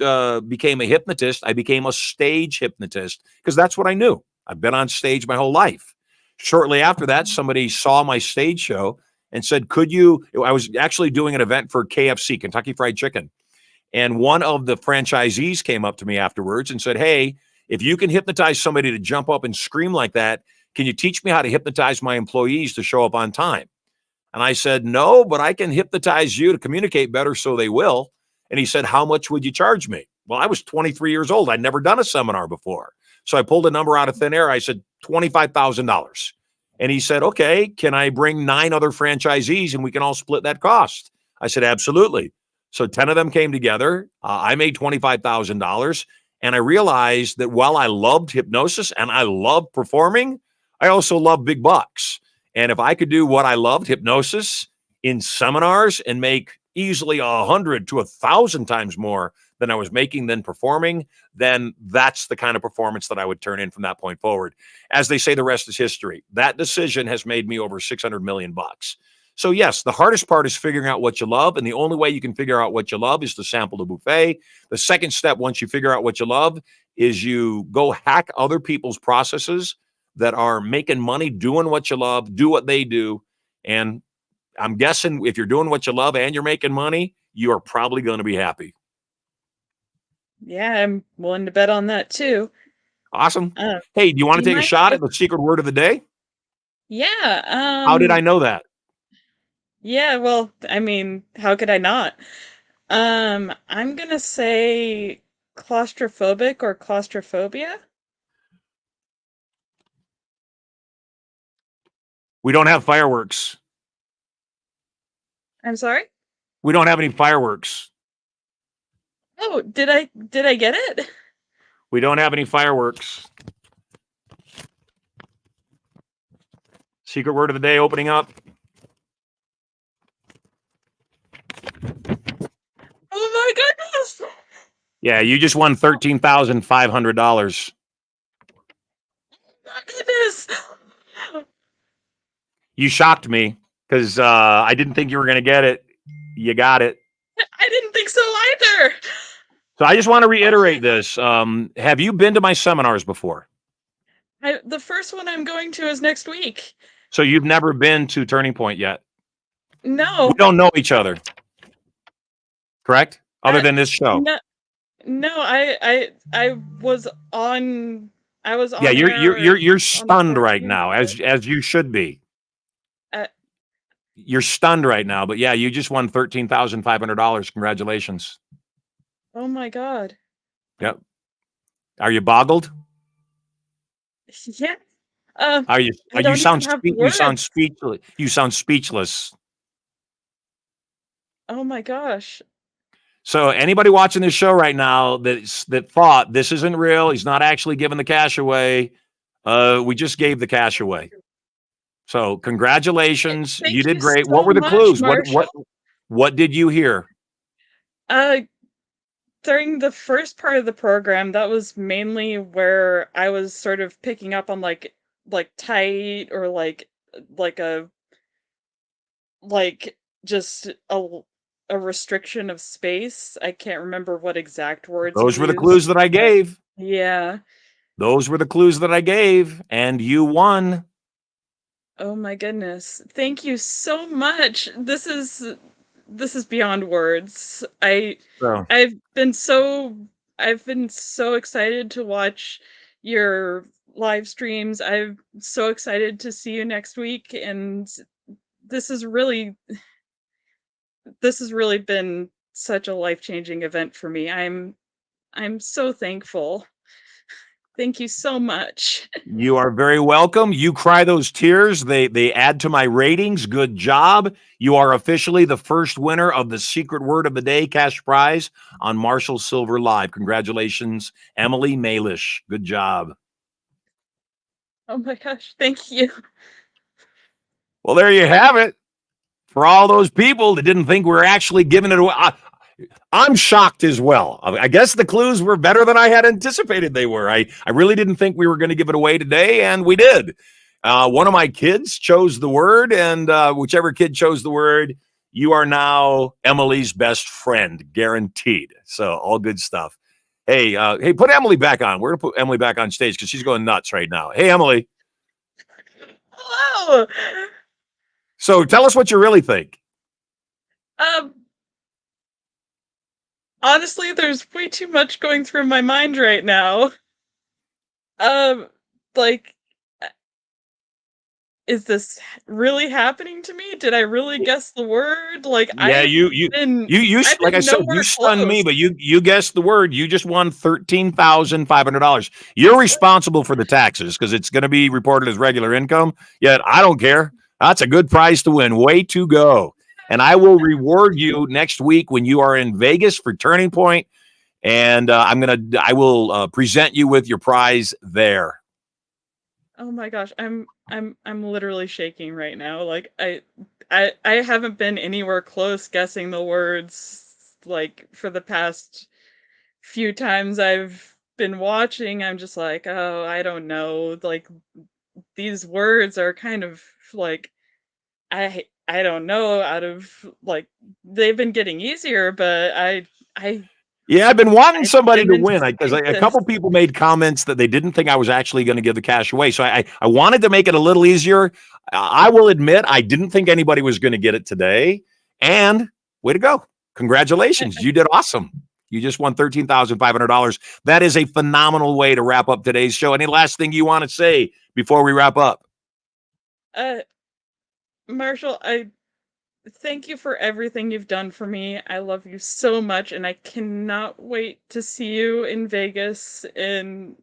became a hypnotist, I became a stage hypnotist because that's what I knew. I've been on stage my whole life. Shortly after that, somebody saw my stage show and said, I was actually doing an event for KFC, Kentucky Fried Chicken. And one of the franchisees came up to me afterwards and said, hey, if you can hypnotize somebody to jump up and scream like that, can you teach me how to hypnotize my employees to show up on time? And I said, no, but I can hypnotize you to communicate better so they will. And he said, how much would you charge me? Well, I was 23 years old. I'd never done a seminar before. So I pulled a number out of thin air. I said, $25,000. And he said, okay, can I bring 9 other franchisees and we can all split that cost? I said, absolutely. So 10 of them came together. I made $25,000. And I realized that while I loved hypnosis and I loved performing, I also loved big bucks. And if I could do what I loved, hypnosis, in seminars and make easily 100 to 1,000 times more than I was making than performing, then that's the kind of performance that I would turn in from that point forward. As they say, the rest is history. That decision has made me over 600 million bucks. So yes, the hardest part is figuring out what you love. And the only way you can figure out what you love is to sample the buffet. The second step, once you figure out what you love, is you go hack other people's processes that are making money, doing what you love, do what they do. And I'm guessing if you're doing what you love and you're making money, you are probably going to be happy. Yeah, I'm willing to bet on that too. Awesome. Uh, Hey, do you want do to you take a mind shot if at the secret word of the day? Yeah, How did I know that? yeah, well, I mean, how could I not? I'm gonna say claustrophobic or claustrophobia. We don't have fireworks. I'm sorry? We don't have any fireworks. Oh, did I get it? We don't have any fireworks. Secret word of the day opening up. Oh my goodness! Yeah, you just won $13,500. My goodness! You shocked me because I didn't think you were going to get it. You got it. I didn't think so either. So I just want to reiterate this. Have you been to my seminars before? The first one I'm going to is next week. So you've never been to Turning Point yet? No. We don't know each other, correct? Other I- than this show. No, I was on. I was on. Yeah, you're air stunned on right the now, as you should be. Uh, You're stunned right now, but yeah, you just won $13,500. Congratulations. Oh my god. Yep. Are you boggled? Yeah. Are you? I don't You sound even have you sound words. speechless. You sound speechless. Oh my gosh. So anybody watching this show right now that thought this isn't real, he's not actually giving the cash away. We just gave the cash away. So congratulations, Thank you did you great. so What were the much, clues? Marshall. What did you hear? During the first part of the program, that was mainly where I was sort of picking up on like tight or like a like just a restriction of space. I can't remember what exact words you Those were the used. clues that I gave. Yeah. Those were the clues that I gave, and you won. Oh my goodness. Thank you so much. This is beyond words. So I've been so excited to watch your live streams. I'm so excited to see you next week, and this has really been such a life-changing event for me. I'm so thankful. Thank you so much. you are very welcome. You cry those tears. They add to my ratings. Good job. You are officially the first winner of the secret word of the day cash prize on Marshall Sylver Live. Congratulations, Emily Malish. Good job. Oh my gosh, thank you. Well, there you have it. For all those people that didn't think we were actually giving it away, I'm shocked as well. I guess the clues were better than I had anticipated they were. I really didn't think we were going to give it away today, and we did. One of my kids chose the word, and whichever kid chose the word, you are now Emily's best friend, guaranteed. So all good stuff. Hey, put Emily back on. We're going to put Emily back on stage because she's going nuts right now. Hey, Emily. Hello. So tell us what you really think. Honestly, there's way too much going through my mind right now. Like, is this really happening to me? Did I really guess the word? Like, Yeah, you I've like I been said, you nowhere stunned me, close. but you guessed the word. You just won $13,500. You're responsible for the taxes because it's going to be reported as regular income. Yet I don't care. That's a good prize to win. Way to go! And I will reward you next week when you are in Vegas for Turning Point, and I will present you with your prize there. Oh my gosh, I'm literally shaking right now. Like I haven't been anywhere close guessing the words like for the past few times I've been watching. I'm just like, "Oh, I don't know." Like these words are kind of like I don't know, out of like they've been getting easier, but Yeah, I've been wanting I somebody to didn't win because anticipate a this. couple people made comments that they didn't think I was actually going to give the cash away. So I wanted to make it a little easier. I will admit I didn't think anybody was going to get it today. And way to go. Congratulations. You did awesome. You just won $13,500. That is a phenomenal way to wrap up today's show. Any last thing you want to say before we wrap up? Marshall, I thank you for everything you've done for me. I love you so much, and I cannot wait to see you in Vegas. And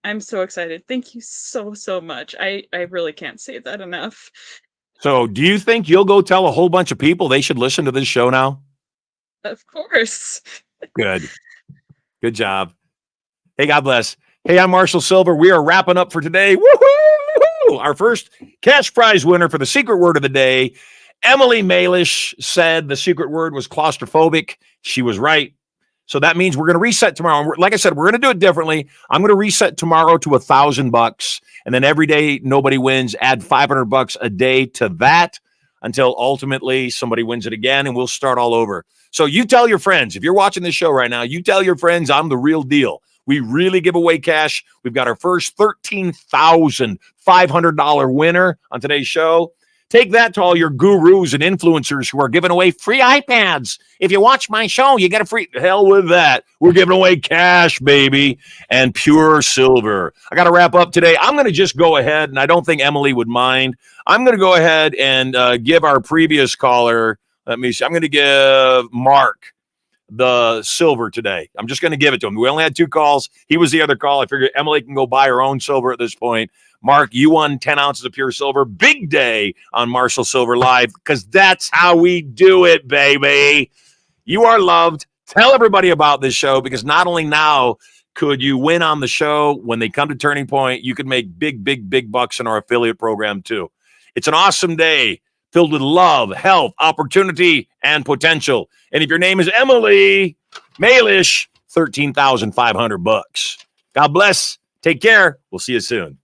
I'm so excited. Thank you so, so much. I really can't say that enough. So do you think you'll go tell a whole bunch of people they should listen to this show now? Of course. Good. Good job. Hey, God bless. Hey, I'm Marshall Sylver. We are wrapping up for today. Woohoo! Our first cash prize winner for the secret word of the day, Emily Malish, said the secret word was claustrophobic. She was right. So that means we're going to reset tomorrow. Like I said, we're going to do it differently. I'm going to reset tomorrow to $1,000, and then every day nobody wins. Add $500 a day to that until ultimately somebody wins it again, and we'll start all over. So you tell your friends, if you're watching this show right now, you tell your friends I'm the real deal. We really give away cash. We've got our first $13,500 winner on today's show. Take that to all your gurus and influencers who are giving away free iPads. If you watch my show, you get a free. Hell with that. We're giving away cash, baby, and pure silver. I got to wrap up today. I'm going to just go ahead, and I don't think Emily would mind. I'm going to go ahead and give our previous caller, let me see, I'm going to give Mark the silver today. I'm just going to give it to him. We only had 2 calls. He was the other call. I figured Emily can go buy her own silver at this point. Mark, you won 10 ounces of pure silver. Big day on Marshall Sylver Live, because that's how we do it, baby. You are loved. Tell everybody about this show, because not only now could you win on the show, when they come to Turning Point, you could make big, big, big bucks in our affiliate program too. It's an awesome day filled with love, health, opportunity, and potential. And if your name is Emily Malish, $13,500. God bless. Take care. We'll see you soon.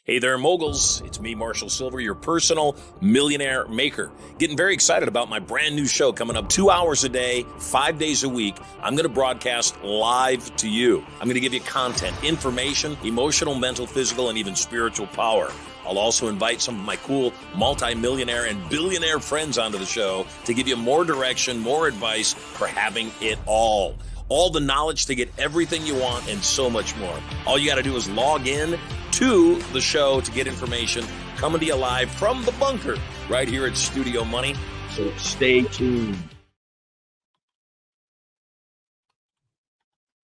Hey there, moguls. It's me, Marshall Sylver, your personal millionaire maker. Getting very excited about my brand new show coming up 2 hours a day, 5 days a week. I'm going to broadcast live to you. I'm going to give you content, information, emotional, mental, physical, and even spiritual power. I'll also invite some of my cool multi-millionaire and billionaire friends onto the show to give you more direction, more advice for having it all. All the knowledge to get everything you want and so much more. All you got to do is log in to the show to get information coming to you live from the bunker right here at Studio Money. So stay tuned.